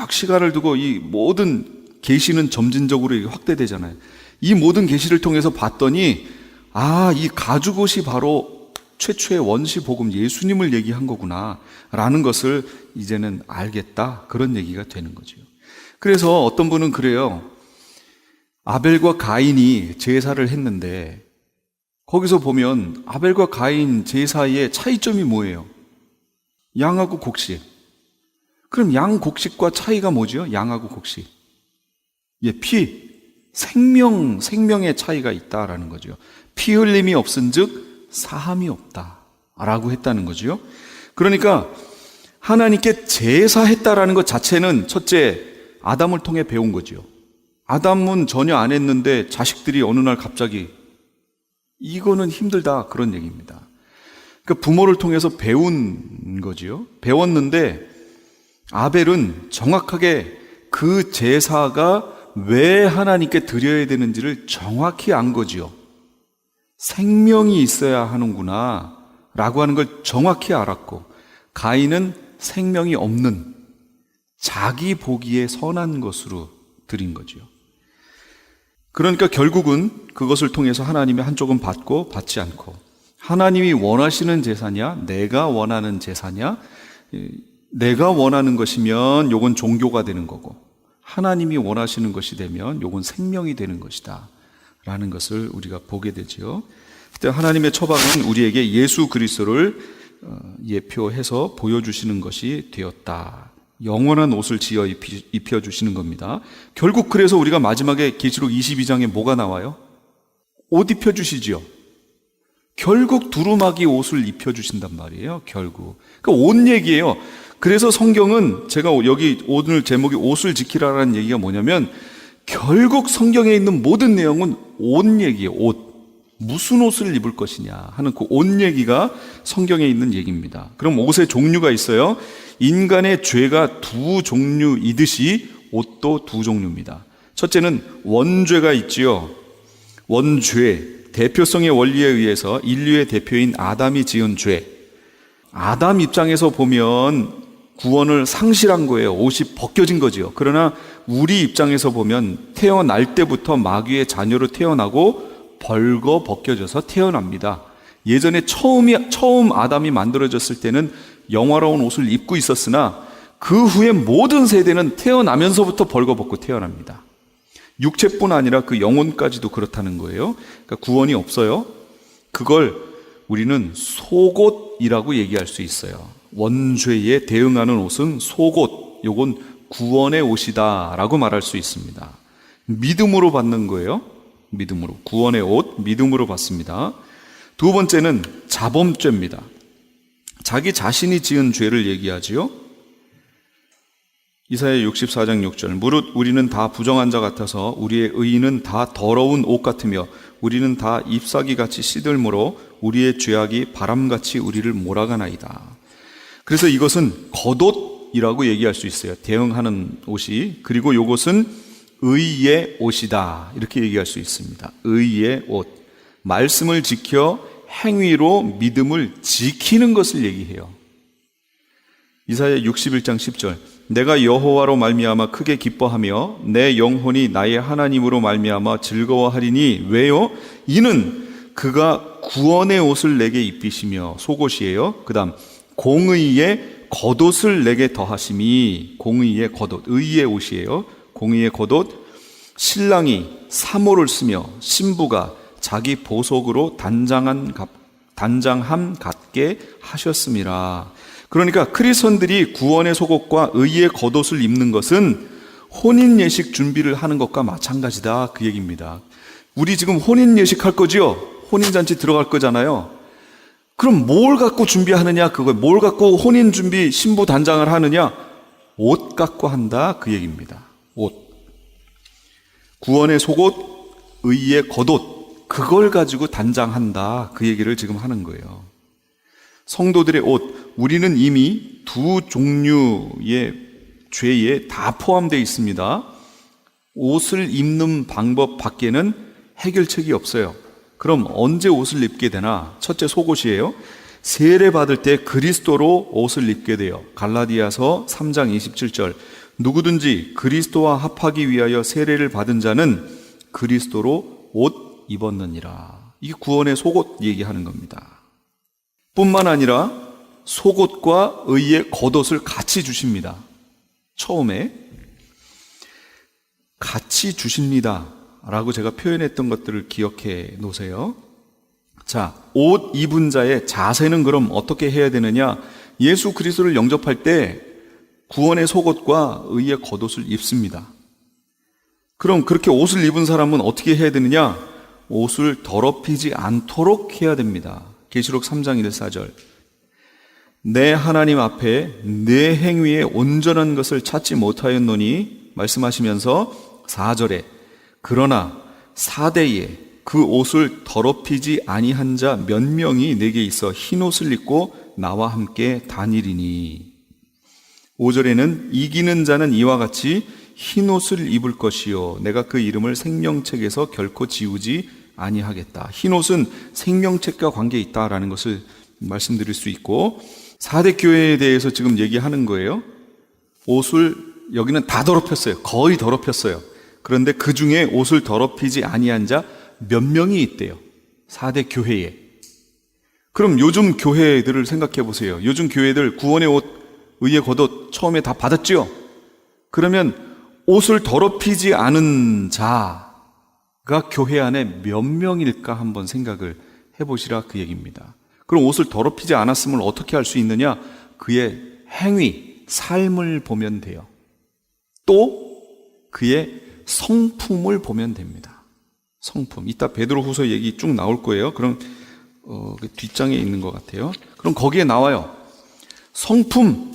시간을 두고 이 모든 계시는 점진적으로 확대되잖아요. 이 모든 계시를 통해서 봤더니, 아, 이 가죽옷이 바로 최초의 원시 복음 예수님을 얘기한 거구나 라는 것을 이제는 알겠다, 그런 얘기가 되는 거죠. 그래서 어떤 분은 그래요. 아벨과 가인이 제사를 했는데 거기서 보면 아벨과 가인 제사의 차이점이 뭐예요? 양하고 곡식. 그럼 양 곡식과 차이가 뭐죠? 양하고 곡식. 생명의 차이가 있다라는 거죠. 피 흘림이 없은즉 사함이 없다라고 했다는 거죠. 그러니까 하나님께 제사했다라는 것 자체는 첫째 아담을 통해 배운 거죠. 아담은 전혀 안 했는데 자식들이 어느 날 갑자기 이거는 힘들다 그런 얘기입니다. 그러니까 부모를 통해서 배운 거지요. 배웠는데 아벨은 정확하게 그 제사가 왜 하나님께 드려야 되는지를 정확히 안 거지요. 생명이 있어야 하는구나 라고 하는 걸 정확히 알았고, 가인은 생명이 없는 자기 보기에 선한 것으로 드린 거지요. 그러니까 결국은 그것을 통해서 하나님이 한쪽은 받고 받지 않고, 하나님이 원하시는 제사냐 내가 원하는 제사냐, 내가 원하는 것이면 요건 종교가 되는 거고 하나님이 원하시는 것이 되면 요건 생명이 되는 것이다 라는 것을 우리가 보게 되죠. 그때 하나님의 처방은 우리에게 예수 그리스도를 예표해서 보여주시는 것이 되었다. 영원한 옷을 지어 입혀주시는 겁니다. 결국 그래서 우리가 마지막에 계시록 22장에 뭐가 나와요? 옷 입혀주시지요. 결국 두루마기 옷을 입혀주신단 말이에요. 결국. 그러니까 옷 얘기예요. 그래서 성경은 제가 여기 오늘 제목이 옷을 지키라라는 얘기가 뭐냐면 결국 성경에 있는 모든 내용은 옷 얘기예요. 옷. 무슨 옷을 입을 것이냐 하는 그 옷 얘기가 성경에 있는 얘기입니다. 그럼 옷의 종류가 있어요. 인간의 죄가 두 종류이듯이 옷도 두 종류입니다. 첫째는 원죄가 있지요. 원죄. 대표성의 원리에 의해서 인류의 대표인 아담이 지은 죄. 아담 입장에서 보면 구원을 상실한 거예요. 옷이 벗겨진 거지요. 그러나 우리 입장에서 보면 태어날 때부터 마귀의 자녀로 태어나고 벌거 벗겨져서 태어납니다. 예전에 처음 아담이 만들어졌을 때는 영화로운 옷을 입고 있었으나 그 후에 모든 세대는 태어나면서부터 벌거 벗고 태어납니다. 육체뿐 아니라 그 영혼까지도 그렇다는 거예요. 그러니까 구원이 없어요. 그걸 우리는 속옷이라고 얘기할 수 있어요. 원죄에 대응하는 옷은 속옷, 요건 구원의 옷이다 라고 말할 수 있습니다. 믿음으로 받는 거예요. 믿음으로. 구원의 옷, 믿음으로 받습니다. 두 번째는 자범죄입니다. 자기 자신이 지은 죄를 얘기하지요. 이사야 64장 6절. 무릇 우리는 다 부정한 자 같아서 우리의 의인은 다 더러운 옷 같으며 우리는 다 잎사귀같이 시들므로 우리의 죄악이 바람같이 우리를 몰아가나이다. 그래서 이것은 겉옷이라고 얘기할 수 있어요. 대응하는 옷이. 그리고 이것은 의의 옷이다 이렇게 얘기할 수 있습니다. 의의 옷. 말씀을 지켜 행위로 믿음을 지키는 것을 얘기해요. 이사야 61장 10절. 내가 여호와로 말미암아 크게 기뻐하며 내 영혼이 나의 하나님으로 말미암아 즐거워하리니 왜요? 이는 그가 구원의 옷을 내게 입히시며 속옷이에요. 그 다음 공의의 겉옷을 내게 더하심이. 공의의 겉옷, 의의 옷이에요. 공의의 겉옷. 신랑이 사모를 쓰며 신부가 자기 보석으로 단장함 갖게 하셨음이라. 그러니까 크리스천들이 구원의 속옷과 의의 겉옷을 입는 것은 혼인 예식 준비를 하는 것과 마찬가지다 그 얘기입니다. 우리 지금 혼인 예식 할 거지요? 혼인 잔치 들어갈 거잖아요. 그럼 뭘 갖고 준비하느냐 그거. 뭘 갖고 혼인 준비 신부 단장을 하느냐? 옷 갖고 한다 그 얘기입니다. 옷. 구원의 속옷, 의의 겉옷, 그걸 가지고 단장한다 그 얘기를 지금 하는 거예요. 성도들의 옷, 우리는 이미 두 종류의 죄에 다 포함되어 있습니다. 옷을 입는 방법 밖에는 해결책이 없어요. 그럼 언제 옷을 입게 되나? 첫째 속옷이에요. 세례 받을 때 그리스도로 옷을 입게 돼요. 갈라디아서 3장 27절. 누구든지 그리스도와 합하기 위하여 세례를 받은 자는 그리스도로 옷 입었느니라. 이게 구원의 속옷 얘기하는 겁니다. 뿐만 아니라 속옷과 의의 겉옷을 같이 주십니다. 처음에 같이 주십니다 라고 제가 표현했던 것들을 기억해 놓으세요. 자, 옷 입은 자의 자세는 그럼 어떻게 해야 되느냐? 예수 그리스도를 영접할 때 구원의 속옷과 의의 겉옷을 입습니다. 그럼 그렇게 옷을 입은 사람은 어떻게 해야 되느냐? 옷을 더럽히지 않도록 해야 됩니다. 계시록 3장 1-4절. 내 하나님 앞에 내 행위에 온전한 것을 찾지 못하였노니 말씀하시면서 4절에 그러나 사대에 그 옷을 더럽히지 아니한 자 몇 명이 내게 있어 흰 옷을 입고 나와 함께 다니리니 5절에는 이기는 자는 이와 같이 흰 옷을 입을 것이요 내가 그 이름을 생명책에서 결코 지우지 아니하겠다. 흰 옷은 생명책과 관계 있다라는 것을 말씀드릴 수 있고 4대 교회에 대해서 지금 얘기하는 거예요. 옷을 여기는 다 더럽혔어요. 거의 더럽혔어요. 그런데 그 중에 옷을 더럽히지 아니한 자 몇 명이 있대요. 4대 교회에. 그럼 요즘 교회들을 생각해 보세요. 요즘 교회들 구원의 옷, 의의 겉옷 처음에 다 받았죠? 그러면 옷을 더럽히지 않은 자가 교회 안에 몇 명일까 한번 생각을 해보시라 그 얘기입니다. 그럼 옷을 더럽히지 않았음을 어떻게 할 수 있느냐? 그의 행위, 삶을 보면 돼요. 또 그의 성품을 보면 됩니다. 성품. 이따 베드로후서 얘기 쭉 나올 거예요. 그럼 뒷장에 있는 것 같아요. 그럼 거기에 나와요. 성품,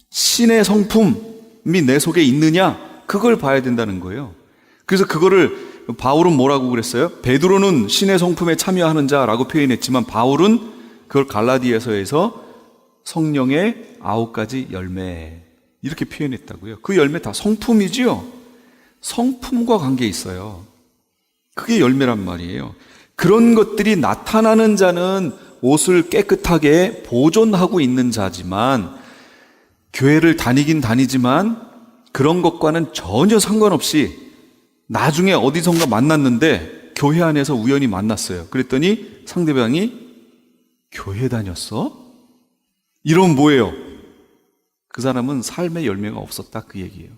신의 성품이 내 속에 있느냐? 그걸 봐야 된다는 거예요. 그래서 그거를 바울은 뭐라고 그랬어요? 베드로는 신의 성품에 참여하는 자라고 표현했지만 바울은 그걸 갈라디아서에서 성령의 9가지 열매 이렇게 표현했다고요. 그 열매 다 성품이지요. 성품과 관계 있어요. 그게 열매란 말이에요. 그런 것들이 나타나는 자는 옷을 깨끗하게 보존하고 있는 자지만 교회를 다니긴 다니지만 그런 것과는 전혀 상관없이 나중에 어디선가 만났는데 교회 안에서 우연히 만났어요. 그랬더니 상대방이 교회 다녔어? 이러면 뭐예요? 그 사람은 삶의 열매가 없었다 그 얘기예요.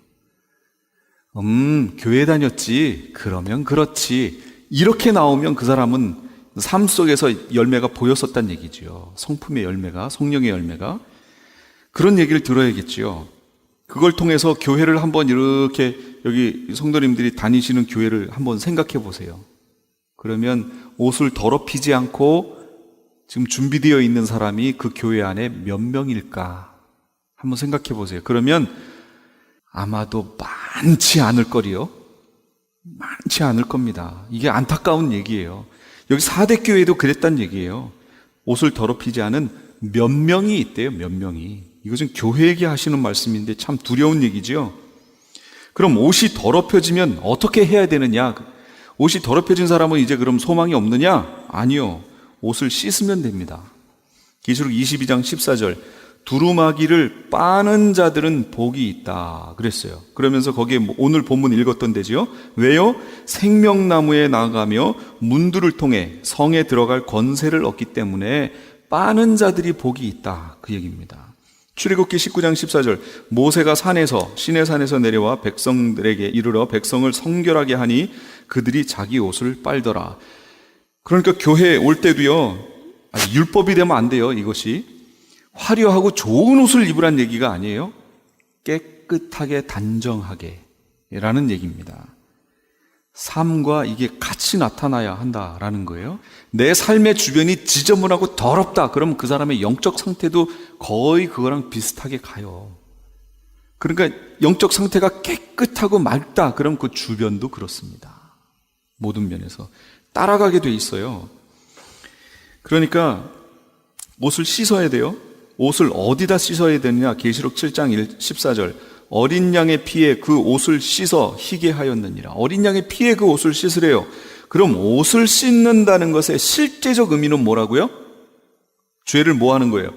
교회 다녔지. 그러면 그렇지. 이렇게 나오면 그 사람은 삶 속에서 열매가 보였었단 얘기죠. 성품의 열매가, 성령의 열매가. 그런 얘기를 들어야겠지요. 그걸 통해서 교회를 한번 이렇게 여기 성도님들이 다니시는 교회를 한번 생각해 보세요. 그러면 옷을 더럽히지 않고 지금 준비되어 있는 사람이 그 교회 안에 몇 명일까? 한번 생각해 보세요. 그러면 아마도 많지 않을 거리요. 많지 않을 겁니다. 이게 안타까운 얘기예요. 여기 4대 교회도 그랬단 얘기예요. 옷을 더럽히지 않은 몇 명이 있대요. 몇 명이. 이것은 교회에게 하시는 말씀인데 참 두려운 얘기죠. 그럼 옷이 더럽혀지면 어떻게 해야 되느냐? 옷이 더럽혀진 사람은 이제 그럼 소망이 없느냐? 아니요. 옷을 씻으면 됩니다. 계시록 22장 14절 두루마기를 빠는 자들은 복이 있다 그랬어요. 그러면서 거기에 오늘 본문 읽었던 데지요. 왜요? 생명나무에 나아가며 문들을 통해 성에 들어갈 권세를 얻기 때문에 빠는 자들이 복이 있다 그 얘기입니다. 출애굽기 19장 14절 모세가 시내 산에서 내려와 백성들에게 이르러 백성을 성결하게 하니 그들이 자기 옷을 빨더라. 그러니까 교회에 올 때도요, 율법이 되면 안 돼요. 이것이 화려하고 좋은 옷을 입으란 얘기가 아니에요. 깨끗하게 단정하게 라는 얘기입니다. 삶과 이게 같이 나타나야 한다라는 거예요. 내 삶의 주변이 지저분하고 더럽다 그러면 그 사람의 영적 상태도 거의 그거랑 비슷하게 가요. 그러니까 영적 상태가 깨끗하고 맑다 그럼 그 주변도 그렇습니다. 모든 면에서 따라가게 돼 있어요. 그러니까 옷을 씻어야 돼요. 옷을 어디다 씻어야 되느냐? 계시록 7장 14절 어린 양의 피에 그 옷을 씻어 희게 하였느니라. 어린 양의 피에 그 옷을 씻으래요. 그럼 옷을 씻는다는 것의 실제적 의미는 뭐라고요? 죄를 뭐 하는 거예요?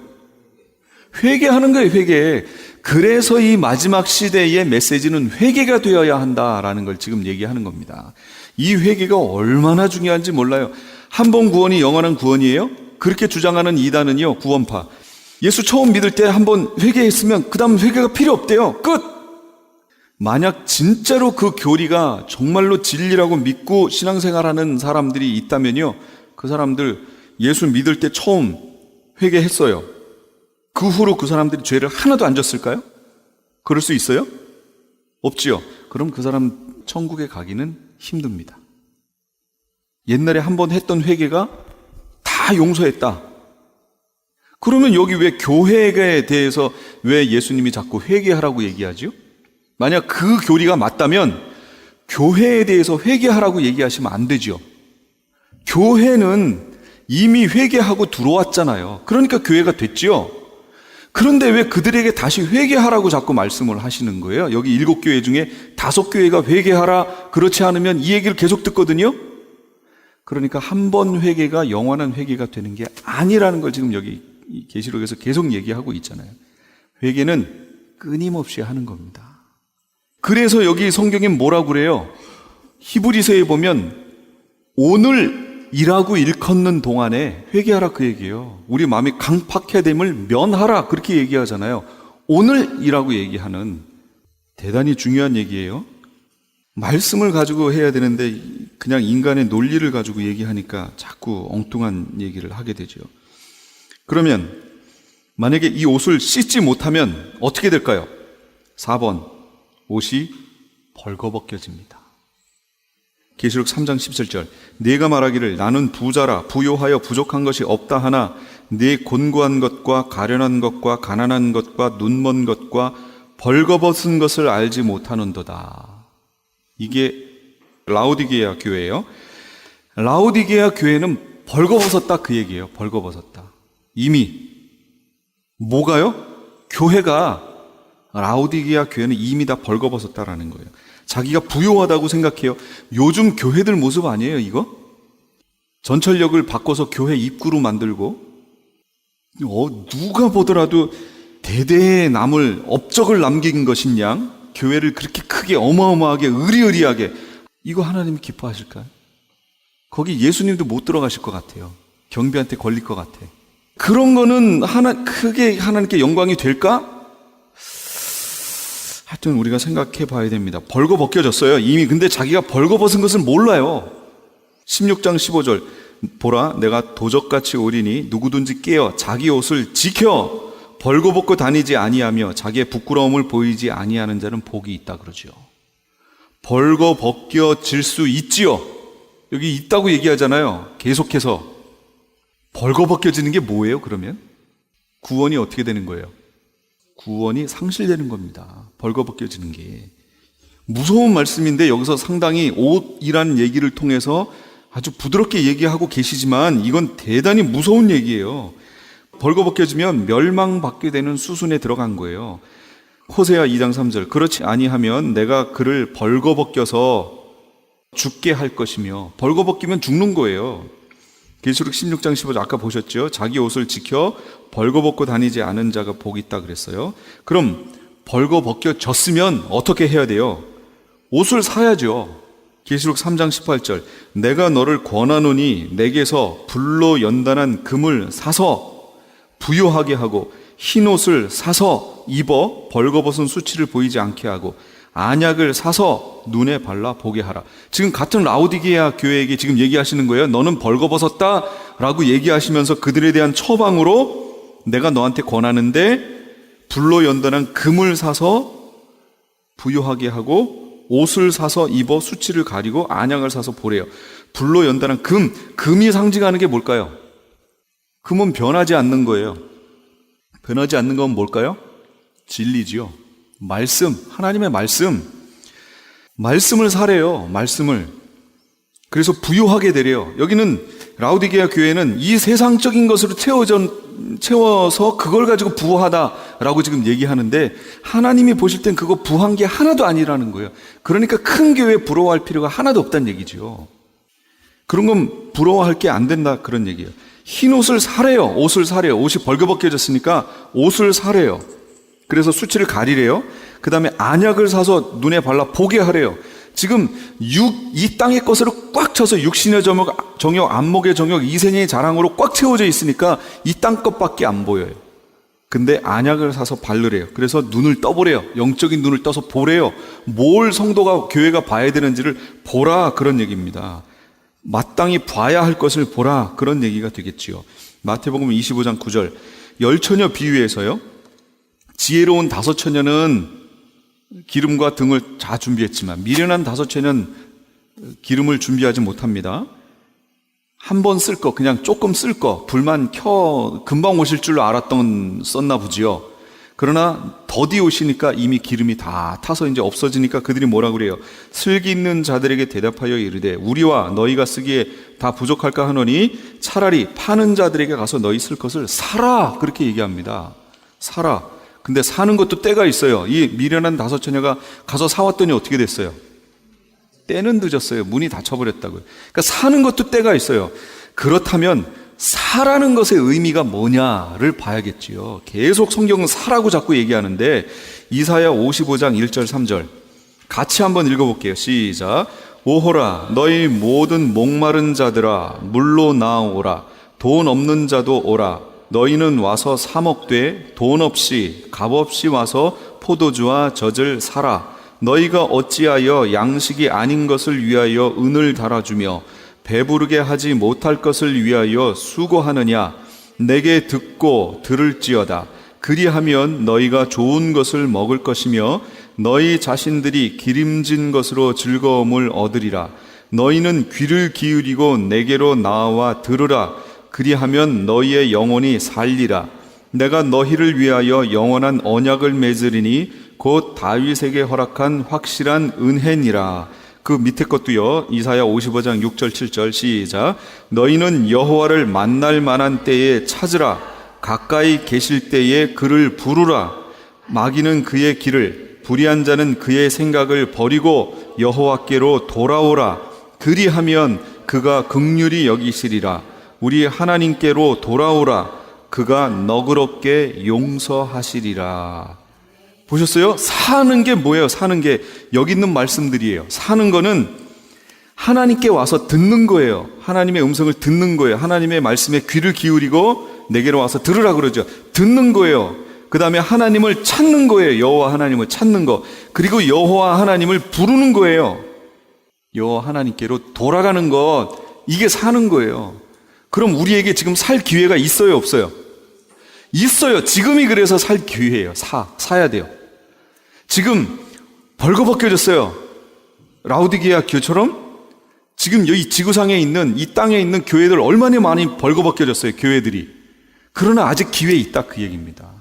회개하는 거예요. 회개. 그래서 이 마지막 시대의 메시지는 회개가 되어야 한다라는 걸 지금 얘기하는 겁니다. 이 회개가 얼마나 중요한지 몰라요. 한 번 구원이 영원한 구원이에요? 그렇게 주장하는 이단은요, 구원파. 예수 처음 믿을 때 한번 회개했으면 그 다음 회개가 필요 없대요. 끝! 만약 진짜로 그 교리가 정말로 진리라고 믿고 신앙생활하는 사람들이 있다면요, 그 사람들 예수 믿을 때 처음 회개했어요. 그 후로 그 사람들이 죄를 하나도 안 졌을까요? 그럴 수 있어요? 없지요. 그럼 그 사람 천국에 가기는 힘듭니다. 옛날에 한번 했던 회개가 다 용서했다. 그러면 여기 왜 교회에 대해서 왜 예수님이 자꾸 회개하라고 얘기하죠? 만약 그 교리가 맞다면 교회에 대해서 회개하라고 얘기하시면 안 되죠. 교회는 이미 회개하고 들어왔잖아요. 그러니까 교회가 됐지요. 그런데 왜 그들에게 다시 회개하라고 자꾸 말씀을 하시는 거예요? 여기 7교회 중에 5교회가 회개하라, 그렇지 않으면 이 얘기를 계속 듣거든요. 그러니까 한 번 회개가 영원한 회개가 되는 게 아니라는 걸 지금 여기 계시록에서 계속 얘기하고 있잖아요. 회개는 끊임없이 하는 겁니다. 그래서 여기 성경에 뭐라고 그래요? 히브리서에 보면 오늘 일하고 일컫는 동안에 회개하라 그 얘기예요. 우리 마음이 강팍해됨을 면하라 그렇게 얘기하잖아요. 오늘 일하고 얘기하는 대단히 중요한 얘기예요. 말씀을 가지고 해야 되는데 그냥 인간의 논리를 가지고 얘기하니까 자꾸 엉뚱한 얘기를 하게 되죠. 그러면 만약에 이 옷을 씻지 못하면 어떻게 될까요? 4번, 옷이 벌거벗겨집니다. 계시록 3장 17절, 네가 말하기를 나는 부자라 부요하여 부족한 것이 없다 하나 네 곤고한 것과 가련한 것과 가난한 것과 눈먼 것과 벌거벗은 것을 알지 못하는도다. 이게 라오디게아 교회예요. 라오디게아 교회는 벌거벗었다 그 얘기예요. 벌거벗었다. 이미 뭐가요? 교회가 라오디게아 교회는 이미 다 벌거벗었다라는 거예요. 자기가 부요하다고 생각해요. 요즘 교회들 모습 아니에요, 이거? 전철역을 바꿔서 교회 입구로 만들고, 누가 보더라도 대대에 남을 업적을 남긴 것인 양, 교회를 그렇게 크게 어마어마하게 의리의리하게, 이거 하나님이 기뻐하실까요? 거기 예수님도 못 들어가실 것 같아요. 경비한테 걸릴 것 같아. 그런 거는 크게 하나님께 영광이 될까? 하여튼 우리가 생각해 봐야 됩니다. 벌거벗겨졌어요. 이미. 근데 자기가 벌거벗은 것을 몰라요. 16장 15절. 보라, 내가 도적같이 오리니 누구든지 깨어 자기 옷을 지켜 벌거벗고 다니지 아니하며 자기의 부끄러움을 보이지 아니하는 자는 복이 있다 그러죠. 벌거벗겨질 수 있지요. 여기 있다고 얘기하잖아요. 계속해서. 벌거벗겨지는 게 뭐예요, 그러면? 구원이 어떻게 되는 거예요? 구원이 상실되는 겁니다. 벌거벗겨지는 게. 무서운 말씀인데 여기서 상당히 옷이라는 얘기를 통해서 아주 부드럽게 얘기하고 계시지만 이건 대단히 무서운 얘기예요. 벌거벗겨지면 멸망받게 되는 수순에 들어간 거예요. 호세아 2장 3절, 그렇지 아니하면 내가 그를 벌거벗겨서 죽게 할 것이며, 벌거벗기면 죽는 거예요. 계시록 16장 15절 아까 보셨죠? 자기 옷을 지켜 벌거벗고 다니지 않은 자가 복이 있다 그랬어요. 그럼 벌거벗겨졌으면 어떻게 해야 돼요? 옷을 사야죠. 계시록 3장 18절, 내가 너를 권하노니 내게서 불로 연단한 금을 사서 부요하게 하고 흰 옷을 사서 입어 벌거벗은 수치를 보이지 않게 하고 안약을 사서 눈에 발라 보게 하라. 지금 같은 라오디게아 교회에게 지금 얘기하시는 거예요. 너는 벌거벗었다 라고 얘기하시면서 그들에 대한 처방으로 내가 너한테 권하는데 불로 연단한 금을 사서 부요하게 하고 옷을 사서 입어 수치를 가리고 안약을 사서 보래요. 불로 연단한 금이 상징하는 게 뭘까요? 금은 변하지 않는 거예요. 변하지 않는 건 뭘까요? 진리지요. 말씀, 하나님의 말씀을 사래요. 말씀을. 그래서 부요하게 되래요. 여기는 라오디게아 교회는 이 세상적인 것으로 채워서 그걸 가지고 부하다라고 지금 얘기하는데 하나님이 보실 땐 그거 부한 게 하나도 아니라는 거예요. 그러니까 큰 교회 부러워할 필요가 하나도 없다는 얘기죠. 그런 건 부러워할 게 안 된다 그런 얘기예요. 흰 옷을 사래요. 옷을 사래요. 옷이 벌거벗겨졌으니까 옷을 사래요. 그래서 수치를 가리래요. 그 다음에 안약을 사서 눈에 발라 보게 하래요. 지금 이 땅의 것으로 꽉 차서 육신의 정욕, 안목의 정욕, 이생의 자랑으로 꽉 채워져 있으니까 이 땅 것밖에 안 보여요. 근데 안약을 사서 바르래요. 그래서 눈을 떠보래요. 영적인 눈을 떠서 보래요. 뭘 성도가, 교회가 봐야 되는지를 보라 그런 얘기입니다. 마땅히 봐야 할 것을 보라, 그런 얘기가 되겠지요. 마태복음 25장 9절, 열처녀 비유에서요, 지혜로운 다섯 처녀는 기름과 등을 다 준비했지만 미련한 다섯 처녀는 기름을 준비하지 못합니다. 한 번 쓸 거, 그냥 조금 쓸 거, 불만 켜 금방 오실 줄 알았던 썼나 보지요. 그러나 더디 오시니까 이미 기름이 다 타서 이제 없어지니까 그들이 뭐라 그래요? 슬기 있는 자들에게 대답하여 이르되 우리와 너희가 쓰기에 다 부족할까 하노니 차라리 파는 자들에게 가서 너희 쓸 것을 사라, 그렇게 얘기합니다. 사라. 근데 사는 것도 때가 있어요. 이 미련한 다섯 처녀가 가서 사왔더니 어떻게 됐어요? 때는 늦었어요. 문이 닫혀버렸다고요. 그러니까 사는 것도 때가 있어요. 그렇다면 사라는 것의 의미가 뭐냐를 봐야겠지요. 계속 성경은 사라고 자꾸 얘기하는데 이사야 55장 1절 3절 같이 한번 읽어볼게요. 시작. 오호라 너희 모든 목마른 자들아 물로 나오라. 돈 없는 자도 오라. 너희는 와서 사 먹되 돈 없이 값 없이 와서 포도주와 젖을 사라. 너희가 어찌하여 양식이 아닌 것을 위하여 은을 달아주며 배부르게 하지 못할 것을 위하여 수고하느냐. 내게 듣고 들을지어다. 그리하면 너희가 좋은 것을 먹을 것이며 너희 자신들이 기름진 것으로 즐거움을 얻으리라. 너희는 귀를 기울이고 내게로 나와 들으라. 그리하면 너희의 영혼이 살리라. 내가 너희를 위하여 영원한 언약을 맺으리니 곧 다윗에게 허락한 확실한 은혜니라. 그 밑에 것도요. 이사야 55장 6절 7절 시작. 너희는 여호와를 만날 만한 때에 찾으라. 가까이 계실 때에 그를 부르라. 마귀는 그의 길을, 불의한 자는 그의 생각을 버리고 여호와께로 돌아오라. 그리하면 그가 긍휼히 여기시리라. 우리 하나님께로 돌아오라. 그가 너그럽게 용서하시리라. 보셨어요? 사는 게 뭐예요? 사는 게 여기 있는 말씀들이에요. 사는 거는 하나님께 와서 듣는 거예요. 하나님의 음성을 듣는 거예요. 하나님의 말씀에 귀를 기울이고 내게로 와서 들으라 그러죠. 듣는 거예요. 그 다음에 하나님을 찾는 거예요. 여호와 하나님을 찾는 거. 그리고 여호와 하나님을 부르는 거예요. 여호와 하나님께로 돌아가는 것, 이게 사는 거예요. 그럼 우리에게 지금 살 기회가 있어요, 없어요? 있어요. 지금이 그래서 살 기회예요. 사야 돼요. 지금 벌거벗겨졌어요. 라우디게아 교회처럼 지금 여기 지구상에 있는 이 땅에 있는 교회들 얼마나 많이 벌거벗겨졌어요, 교회들이. 그러나 아직 기회 있다, 그 얘기입니다.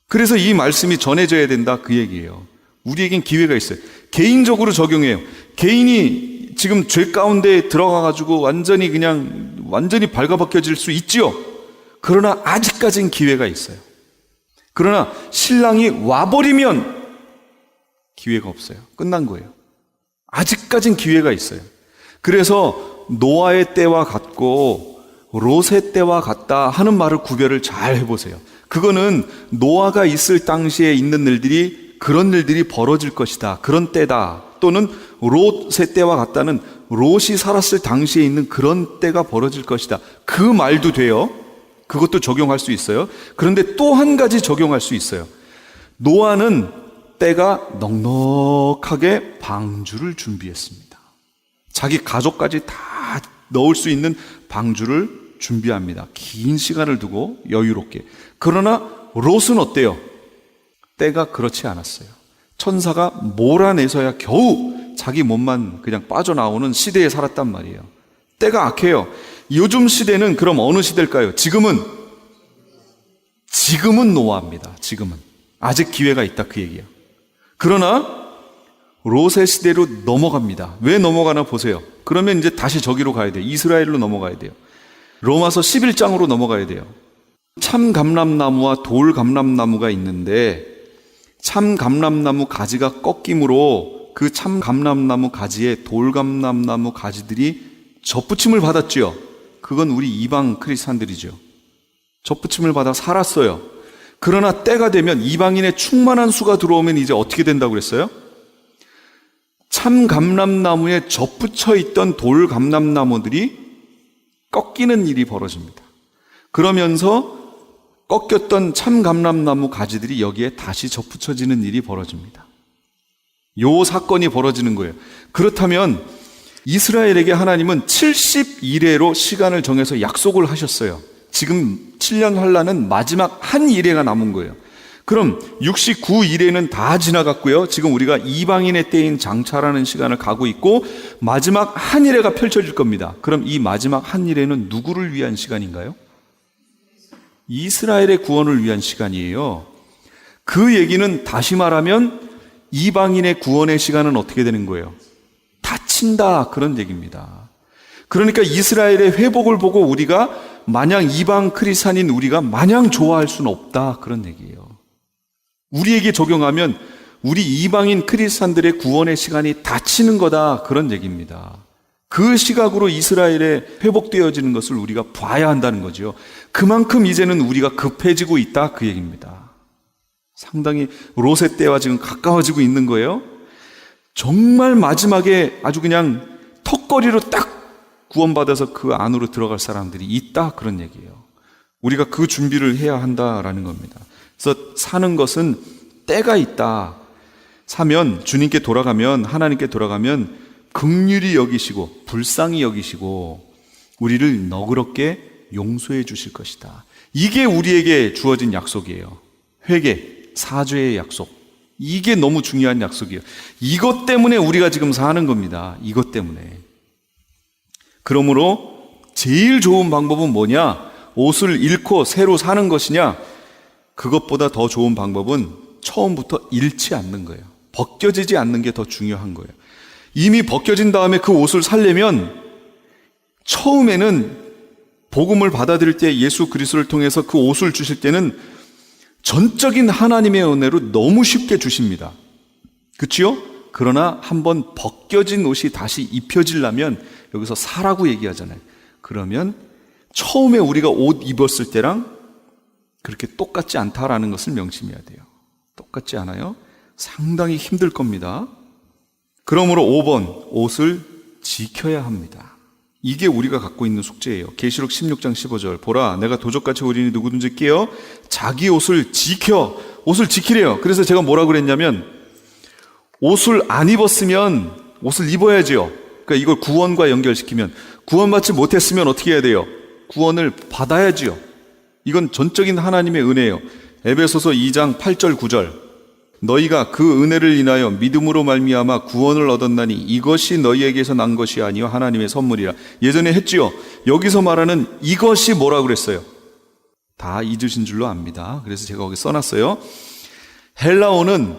그래서 이 말씀이 전해져야 된다, 그 얘기예요. 우리에겐 기회가 있어요. 개인적으로 적용해요. 개인이 지금 죄 가운데 들어가가지고 완전히 벌거벗겨질 수 있지요. 그러나 아직까지는 기회가 있어요. 그러나 신랑이 와버리면 기회가 없어요. 끝난 거예요. 아직까진 기회가 있어요. 그래서 노아의 때와 같고 롯의 때와 같다 하는 말을 구별을 잘 해보세요. 그거는 노아가 있을 당시에 있는 일들이 그런 일들이 벌어질 것이다, 그런 때다. 또는 롯의 때와 같다는 롯이 살았을 당시에 있는 그런 때가 벌어질 것이다, 그 말도 돼요. 그것도 적용할 수 있어요. 그런데 또 한 가지 적용할 수 있어요. 노아는 때가 넉넉하게 방주를 준비했습니다. 자기 가족까지 다 넣을 수 있는 방주를 준비합니다. 긴 시간을 두고 여유롭게. 그러나 롯은 어때요? 때가 그렇지 않았어요. 천사가 몰아내서야 겨우 자기 몸만 그냥 빠져나오는 시대에 살았단 말이에요. 때가 악해요. 요즘 시대는 그럼 어느 시대일까요? 지금은 노아입니다. 지금은 아직 기회가 있다, 그 얘기예요. 그러나 롯의 시대로 넘어갑니다. 왜 넘어가나 보세요. 그러면 이제 다시 저기로 가야 돼요. 이스라엘로 넘어가야 돼요. 로마서 11장으로 넘어가야 돼요. 참 감람나무와 돌 감람나무가 있는데 참 감람나무 가지가 꺾임으로 그 참 감람나무 가지에 돌 감람나무 가지들이 접붙임을 받았죠. 그건 우리 이방 크리스찬들이죠. 접붙임을 받아 살았어요. 그러나 때가 되면 이방인의 충만한 수가 들어오면 이제 어떻게 된다고 그랬어요? 참 감람나무에 접붙여 있던 돌 감람나무들이 꺾이는 일이 벌어집니다. 그러면서 꺾였던 참 감람나무 가지들이 여기에 다시 접붙여지는 일이 벌어집니다. 요 사건이 벌어지는 거예요. 그렇다면 이스라엘에게 하나님은 70일회로 시간을 정해서 약속을 하셨어요. 지금 7년 환란은 마지막 한 일회가 남은 거예요. 그럼 69일회는 다 지나갔고요. 지금 우리가 이방인의 때인 장차라는 시간을 가고 있고 마지막 한 일회가 펼쳐질 겁니다. 그럼 이 마지막 한 일회는 누구를 위한 시간인가요? 이스라엘의 구원을 위한 시간이에요. 그 얘기는 다시 말하면 이방인의 구원의 시간은 어떻게 되는 거예요? 닫힌다, 그런 얘기입니다. 그러니까 이스라엘의 회복을 보고 우리가 마냥 이방 크리스찬인 우리가 마냥 좋아할 수는 없다, 그런 얘기예요. 우리에게 적용하면 우리 이방인 크리스찬들의 구원의 시간이 닫히는 거다, 그런 얘기입니다. 그 시각으로 이스라엘에 회복되어지는 것을 우리가 봐야 한다는 거죠. 그만큼 이제는 우리가 급해지고 있다, 그 얘기입니다. 상당히 롯의 때와 지금 가까워지고 있는 거예요. 정말 마지막에 아주 그냥 턱걸이로 딱 구원받아서 그 안으로 들어갈 사람들이 있다, 그런 얘기예요. 우리가 그 준비를 해야 한다라는 겁니다. 그래서 사는 것은 때가 있다. 사면, 주님께 돌아가면, 하나님께 돌아가면 긍휼히 여기시고 불쌍히 여기시고 우리를 너그럽게 용서해 주실 것이다. 이게 우리에게 주어진 약속이에요. 회개, 사죄의 약속. 이게 너무 중요한 약속이에요. 이것 때문에 우리가 지금 사는 겁니다. 이것 때문에. 그러므로 제일 좋은 방법은 뭐냐? 옷을 잃고 새로 사는 것이냐? 그것보다 더 좋은 방법은 처음부터 잃지 않는 거예요. 벗겨지지 않는 게 더 중요한 거예요. 이미 벗겨진 다음에 그 옷을 살려면 처음에는 복음을 받아들일 때 예수 그리스도를 통해서 그 옷을 주실 때는 전적인 하나님의 은혜로 너무 쉽게 주십니다. 그렇지요? 그러나 한번 벗겨진 옷이 다시 입혀지려면 여기서 사라고 얘기하잖아요. 그러면 처음에 우리가 옷 입었을 때랑 그렇게 똑같지 않다라는 것을 명심해야 돼요. 똑같지 않아요? 상당히 힘들 겁니다. 그러므로 5번, 옷을 지켜야 합니다. 이게 우리가 갖고 있는 숙제예요. 계시록 16장 15절. 보라, 내가 도적같이 오리니 누구든지 깨어 자기 옷을 지켜. 옷을 지키래요. 그래서 제가 뭐라고 그랬냐면 옷을 안 입었으면 옷을 입어야지요. 그러니까 이걸 구원과 연결시키면 구원받지 못했으면 어떻게 해야 돼요? 구원을 받아야지요. 이건 전적인 하나님의 은혜예요. 에베소서 2장 8절 9절. 너희가 그 은혜를 인하여 믿음으로 말미암아 구원을 얻었나니 이것이 너희에게서 난 것이 아니요 하나님의 선물이라. 예전에 했지요. 여기서 말하는 이것이 뭐라고 그랬어요? 다 잊으신 줄로 압니다. 그래서 제가 거기 써놨어요. 헬라어는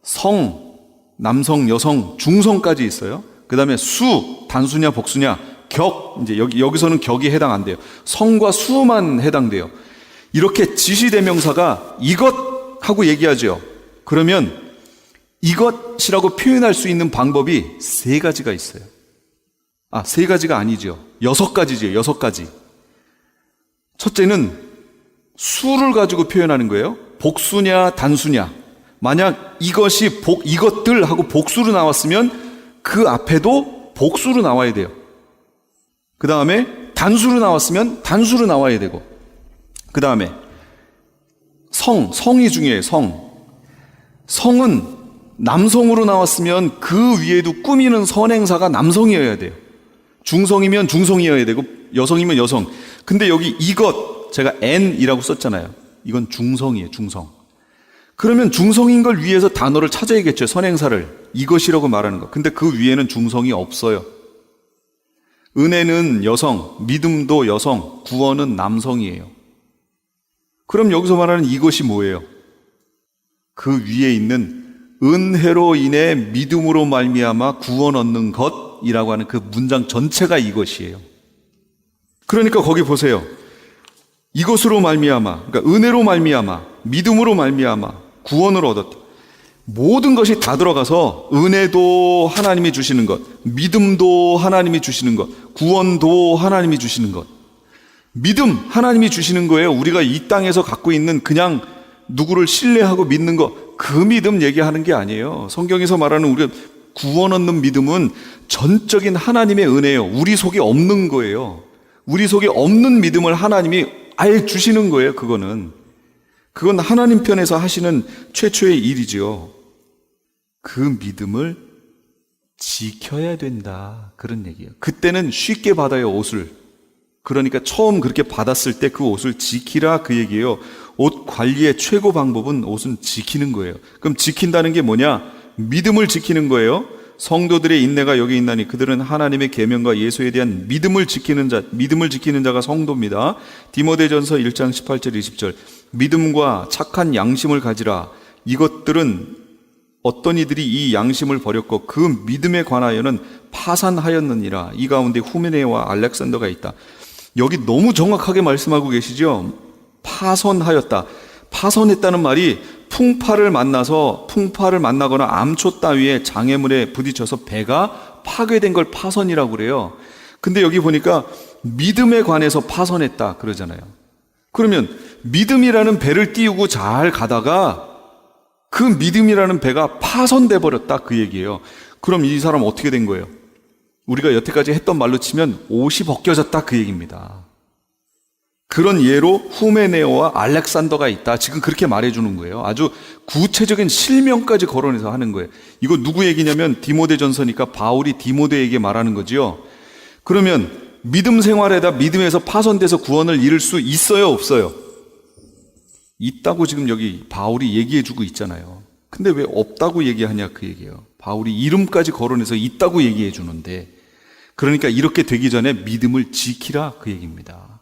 성, 남성, 여성, 중성까지 있어요. 그 다음에 수, 단수냐 복수냐, 격, 이제 여기서는 격이 해당 안 돼요. 성과 수만 해당돼요. 이렇게 지시대명사가 이것 하고 얘기하죠. 그러면 이것이라고 표현할 수 있는 방법이 3가지가 있어요. 3가지가 아니죠. 6가지죠. 6가지. 첫째는 수를 가지고 표현하는 거예요. 복수냐 단수냐. 만약 이것이 이것들 하고 복수로 나왔으면 그 앞에도 복수로 나와야 돼요. 그 다음에 단수로 나왔으면 단수로 나와야 되고, 그 다음에 성이 중요해요. 성은 남성으로 나왔으면 그 위에도 꾸미는 선행사가 남성이어야 돼요. 중성이면 중성이어야 되고 여성이면 여성. 근데 여기 이것, 제가 N이라고 썼잖아요. 이건 중성이에요. 중성. 그러면 중성인 걸 위해서 단어를 찾아야겠죠. 선행사를. 이것이라고 말하는 거. 근데 그 위에는 중성이 없어요. 은혜는 여성, 믿음도 여성, 구원은 남성이에요. 그럼 여기서 말하는 이것이 뭐예요? 그 위에 있는 은혜로 인해 믿음으로 말미암아 구원 얻는 것이라고 하는 그 문장 전체가 이것이에요. 그러니까 거기 보세요. 이것으로 말미암아, 그러니까 은혜로 말미암아, 믿음으로 말미암아 구원을 얻었다. 모든 것이 다 들어가서 은혜도 하나님이 주시는 것, 믿음도 하나님이 주시는 것, 구원도 하나님이 주시는 것. 믿음 하나님이 주시는 거예요. 우리가 이 땅에서 갖고 있는 그냥 누구를 신뢰하고 믿는 것, 그 믿음 얘기하는 게 아니에요. 성경에서 말하는 우리가 구원 얻는 믿음은 전적인 하나님의 은혜예요. 우리 속에 없는 거예요. 우리 속에 없는 믿음을 하나님이 아예 주시는 거예요. 그건 하나님 편에서 하시는 최초의 일이죠. 그 믿음을 지켜야 된다. 그런 얘기예요. 그때는 쉽게 받아요, 옷을. 그러니까 처음 그렇게 받았을 때 그 옷을 지키라 그 얘기예요. 옷 관리의 최고 방법은 옷은 지키는 거예요. 그럼 지킨다는 게 뭐냐? 믿음을 지키는 거예요. 성도들의 인내가 여기 있나니 그들은 하나님의 계명과 예수에 대한 믿음을 지키는 자가 성도입니다. 디모데전서 1장 18절 20절. 믿음과 착한 양심을 가지라. 이것들은 어떤 이들이 이 양심을 버렸고 그 믿음에 관하여는 파산하였느니라. 이 가운데 후메네와 알렉산더가 있다. 여기 너무 정확하게 말씀하고 계시죠? 파선하였다. 파선했다는 말이 풍파를 만나거나 암초 따위의 장애물에 부딪혀서 배가 파괴된 걸 파선이라고 그래요. 근데 여기 보니까 믿음에 관해서 파선했다 그러잖아요. 그러면 믿음이라는 배를 띄우고 잘 가다가 그 믿음이라는 배가 파선돼 버렸다 그 얘기예요. 그럼 이 사람 어떻게 된 거예요? 우리가 여태까지 했던 말로 치면 옷이 벗겨졌다 그 얘기입니다. 그런 예로 후메네오와 알렉산더가 있다. 지금 그렇게 말해주는 거예요. 아주 구체적인 실명까지 거론해서 하는 거예요. 이거 누구 얘기냐면 디모데전서니까 바울이 디모데에게 말하는 거지요. 그러면 믿음 생활에다 믿음에서 파손돼서 구원을 이룰 수 있어요, 없어요? 있다고 지금 여기 바울이 얘기해주고 있잖아요. 근데 왜 없다고 얘기하냐 그 얘기예요. 바울이 이름까지 거론해서 있다고 얘기해 주는데, 그러니까 이렇게 되기 전에 믿음을 지키라 그 얘기입니다.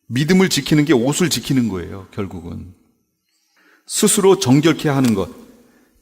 믿음을 지키는 게 옷을 지키는 거예요. 결국은 스스로 정결케 하는 것.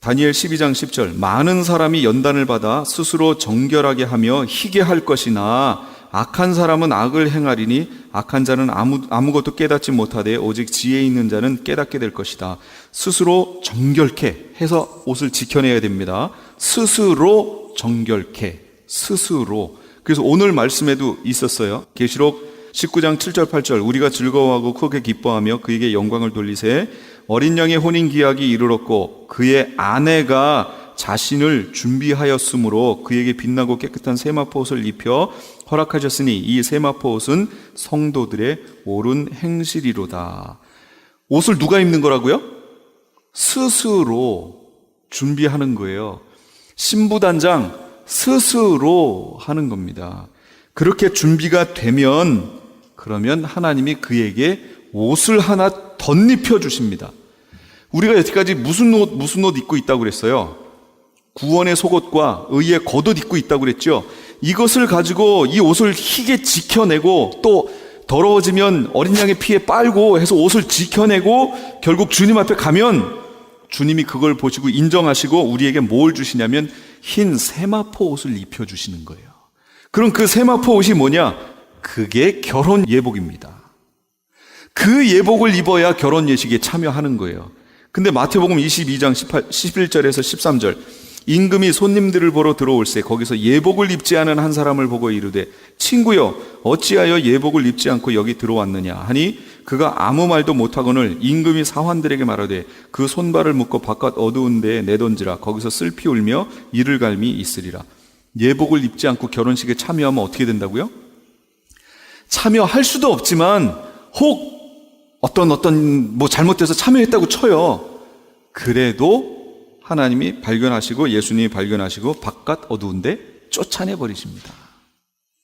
다니엘 12장 10절. 많은 사람이 연단을 받아 스스로 정결하게 하며 희게 할 것이나 악한 사람은 악을 행하리니 악한 자는 아무것도 깨닫지 못하되 오직 지혜 있는 자는 깨닫게 될 것이다. 스스로 정결케 해서 옷을 지켜내야 됩니다. 스스로 정결케. 스스로. 그래서 오늘 말씀에도 있었어요. 계시록 19장 7절 8절. 우리가 즐거워하고 크게 기뻐하며 그에게 영광을 돌리세. 어린 양의 혼인기약이 이르렀고 그의 아내가 자신을 준비하였으므로 그에게 빛나고 깨끗한 세마포 옷을 입혀 허락하셨으니 이 세마포 옷은 성도들의 옳은 행실이로다. 옷을 누가 입는 거라고요? 스스로 준비하는 거예요. 신부단장 스스로 하는 겁니다. 그렇게 준비가 되면 그러면 하나님이 그에게 옷을 하나 덧입혀 주십니다. 우리가 여태까지 무슨 옷 입고 있다고 그랬어요? 구원의 속옷과 의의 겉옷 입고 있다고 그랬죠. 이것을 가지고 이 옷을 희게 지켜내고 또 더러워지면 어린 양의 피에 빨고 해서 옷을 지켜내고 결국 주님 앞에 가면 주님이 그걸 보시고 인정하시고 우리에게 뭘 주시냐면 흰 세마포 옷을 입혀주시는 거예요. 그럼 그 세마포 옷이 뭐냐? 그게 결혼 예복입니다. 그 예복을 입어야 결혼 예식에 참여하는 거예요. 근데 마태복음 22장 11절에서 13절. 임금이 손님들을 보러 들어올세 거기서 예복을 입지 않은 한 사람을 보고 이르되 친구여 어찌하여 예복을 입지 않고 여기 들어왔느냐 하니 그가 아무 말도 못하거늘 임금이 사환들에게 말하되 그 손발을 묶어 바깥 어두운 데에 내던지라 거기서 슬피 울며 이를 갈미 있으리라. 예복을 입지 않고 결혼식에 참여하면 어떻게 된다고요? 참여할 수도 없지만 혹 어떤 잘못돼서 참여했다고 쳐요. 그래도 하나님이 발견하시고 예수님이 발견하시고 바깥 어두운데 쫓아내버리십니다.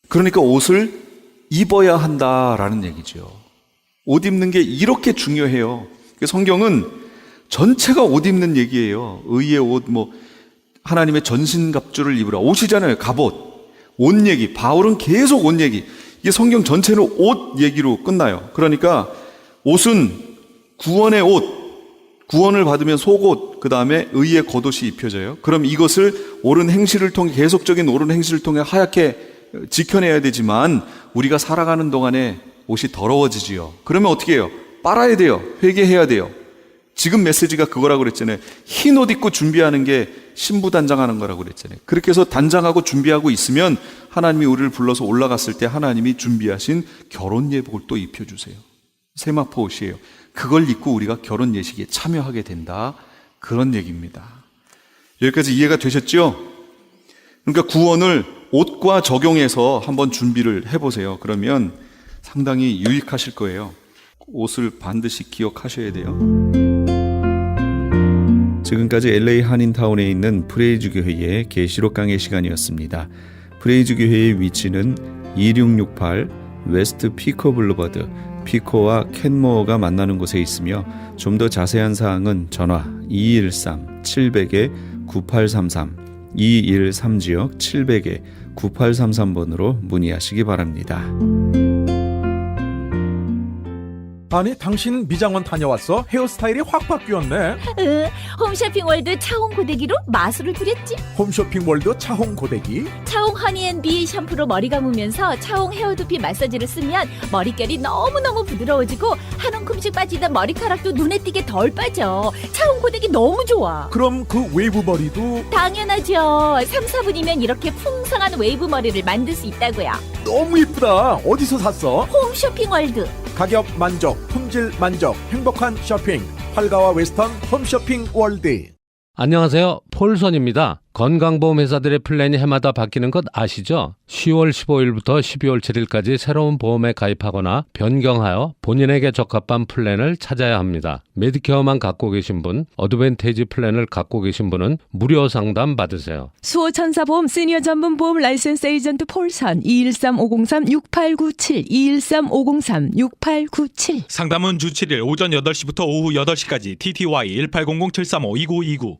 그러니까 옷을 입어야 한다라는 얘기죠. 옷 입는 게 이렇게 중요해요. 성경은 전체가 옷 입는 얘기예요. 의의 옷, 하나님의 전신갑주를 입으라. 옷이잖아요. 갑옷. 옷 얘기. 바울은 계속 옷 얘기. 이게 성경 전체는 옷 얘기로 끝나요. 그러니까 옷은 구원의 옷. 구원을 받으면 속옷, 그 다음에 의의 겉옷이 입혀져요. 그럼 이것을 옳은 행실을 통해, 계속적인 옳은 행실을 통해 하얗게 지켜내야 되지만 우리가 살아가는 동안에 옷이 더러워지지요. 그러면 어떻게 해요? 빨아야 돼요. 회개해야 돼요. 지금 메시지가 그거라고 그랬잖아요. 흰 옷 입고 준비하는 게 신부 단장하는 거라고 그랬잖아요. 그렇게 해서 단장하고 준비하고 있으면 하나님이 우리를 불러서 올라갔을 때 하나님이 준비하신 결혼 예복을 또 입혀주세요. 세마포 옷이에요. 그걸 입고 우리가 결혼 예식에 참여하게 된다. 그런 얘기입니다. 여기까지 이해가 되셨죠? 그러니까 구원을 옷과 적용해서 한번 준비를 해보세요. 그러면 상당히 유익하실 거예요. 옷을 반드시 기억하셔야 돼요. 지금까지 LA 한인타운에 있는 프레이즈 교회의 계시록 강의 시간이었습니다. 프레이즈 교회의 위치는 2668 웨스트 피코 블루버드, 피코와 캔모어가 만나는 곳에 있으며 좀 더 자세한 사항은 전화 213-700-9833, 213지역 700-9833번으로 문의하시기 바랍니다. 아니, 당신 미장원 다녀왔어? 헤어스타일이 확 바뀌었네. 홈쇼핑월드 차홍 고데기로 마술을 부렸지. 홈쇼핑 월드 차홍 고데기. 차홍 허니앤비 샴푸로 머리 감으면서 차홍 헤어두피 마사지를 쓰면 머릿결이 너무너무 부드러워지고 한 움큼씩 빠지던 머리카락도 눈에 띄게 덜 빠져. 차홍 고데기 너무 좋아. 그럼 그 웨이브 머리도 당연하죠. 3, 4분이면 이렇게 풍성한 웨이브 머리를 만들 수 있다고요. 너무 이쁘다. 어디서 샀어? 홈쇼핑월드. 가격 만족, 품질 만족, 행복한 쇼핑. 활가와 웨스턴 홈쇼핑 월드. 안녕하세요. 폴선입니다. 건강보험 회사들의 플랜이 해마다 바뀌는 것 아시죠? 10월 15일부터 12월 7일까지 새로운 보험에 가입하거나 변경하여 본인에게 적합한 플랜을 찾아야 합니다. 메디케어만 갖고 계신 분, 어드밴테이지 플랜을 갖고 계신 분은 무료 상담 받으세요. 수호천사보험 시니어 전문 보험 라이센스 에이전트 폴선 213-503-6897 213-503-6897 상담은 주 7일 오전 8시부터 오후 8시까지 TTY 1800-735-2929.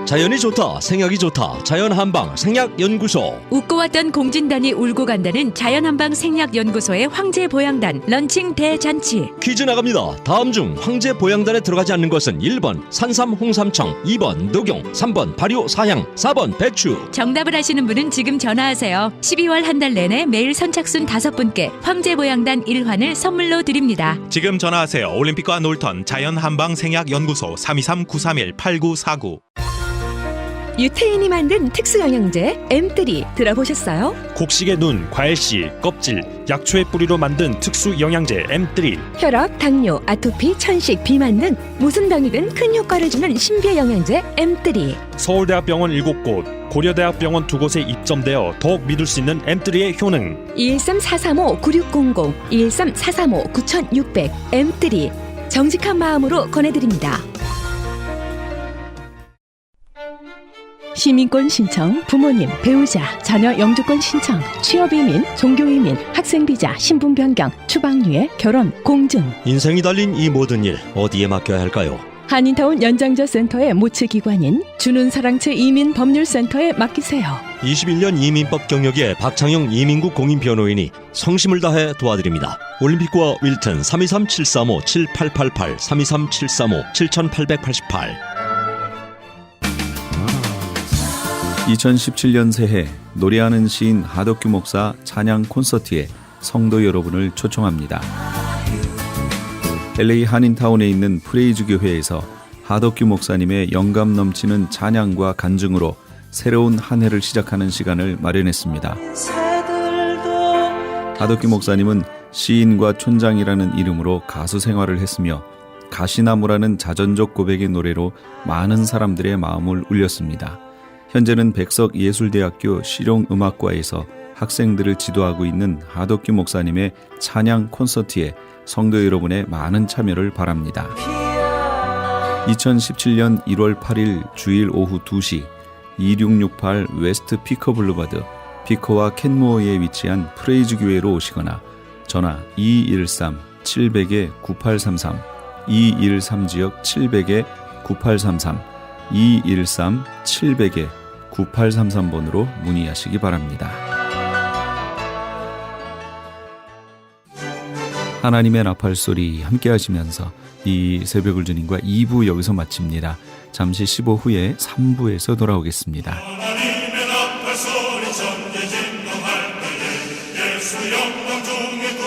자연이 좋다, 생약이 좋다. 자연한방 생약연구소. 웃고 왔던 공진단이 울고 간다는 자연한방 생약연구소의 황제보양단 런칭 대잔치. 퀴즈 나갑니다. 다음 중 황제보양단에 들어가지 않는 것은 1번 산삼 홍삼청, 2번 녹용, 3번 발효 사향, 4번 배추. 정답을 아시는 분은 지금 전화하세요. 12월 한 달 내내 매일 선착순 5분께 황제보양단 1환을 선물로 드립니다. 지금 전화하세요. 올림픽과 놀턴 자연한방생약연구소 323-931-8949. 유태인이 만든 특수영양제 M3 들어보셨어요? 곡식의 눈, 과일씨, 껍질, 약초의 뿌리로 만든 특수 영양제 M3. 혈압, 당뇨, 아토피, 천식, 비만 등 무슨 병이든 큰 효과를 주는 신비의 영양제 M3. 서울대학병원 7곳, 고려대학병원 2곳에 입점되어 더욱 믿을 수 있는 M3의 효능. 213-435-9600, 213-435-9600 M3 정직한 마음으로 권해드립니다. 시민권 신청, 부모님, 배우자, 자녀 영주권 신청, 취업이민, 종교이민, 학생비자, 신분 변경, 추방유예, 결혼, 공증. 인생이 달린 이 모든 일 어디에 맡겨야 할까요? 한인타운 연장자 센터의 모츠기관인 주는사랑채 이민법률센터에 맡기세요. 21년 이민법 경력의 박창영 이민국 공인변호인이 성심을 다해 도와드립니다. 올림픽과 윌튼 323-735-7888 323-735-7888. 2017년 새해 노래하는 시인 하덕규 목사 찬양 콘서트에 성도 여러분을 초청합니다. LA 한인타운에 있는 프레이즈 교회에서 하덕규 목사님의 영감 넘치는 찬양과 간증으로 새로운 한 해를 시작하는 시간을 마련했습니다. 하덕규 목사님은 시인과 촌장이라는 이름으로 가수 생활을 했으며 가시나무라는 자전적 고백의 노래로 많은 사람들의 마음을 울렸습니다. 현재는 백석예술대학교 실용음악과에서 학생들을 지도하고 있는 하덕규 목사님의 찬양 콘서트에 성도 여러분의 많은 참여를 바랍니다. 2017년 1월 8일 주일 오후 2시 2668 웨스트 피커 블루버드, 피커와 캔모어에 위치한 프레이즈 교회로 오시거나 전화 213-700-9833, 213지역 700-9833, 213-700-9833번으로 문의하시기 바랍니다. 하나님의 나팔소리 함께 하시면서 이 새벽을 주님과 2부 여기서 마칩니다. 잠시 15 후에 3부에서 돌아오겠습니다. 하나님의 나팔소리 전대 진동할 때에 예수 영광 중에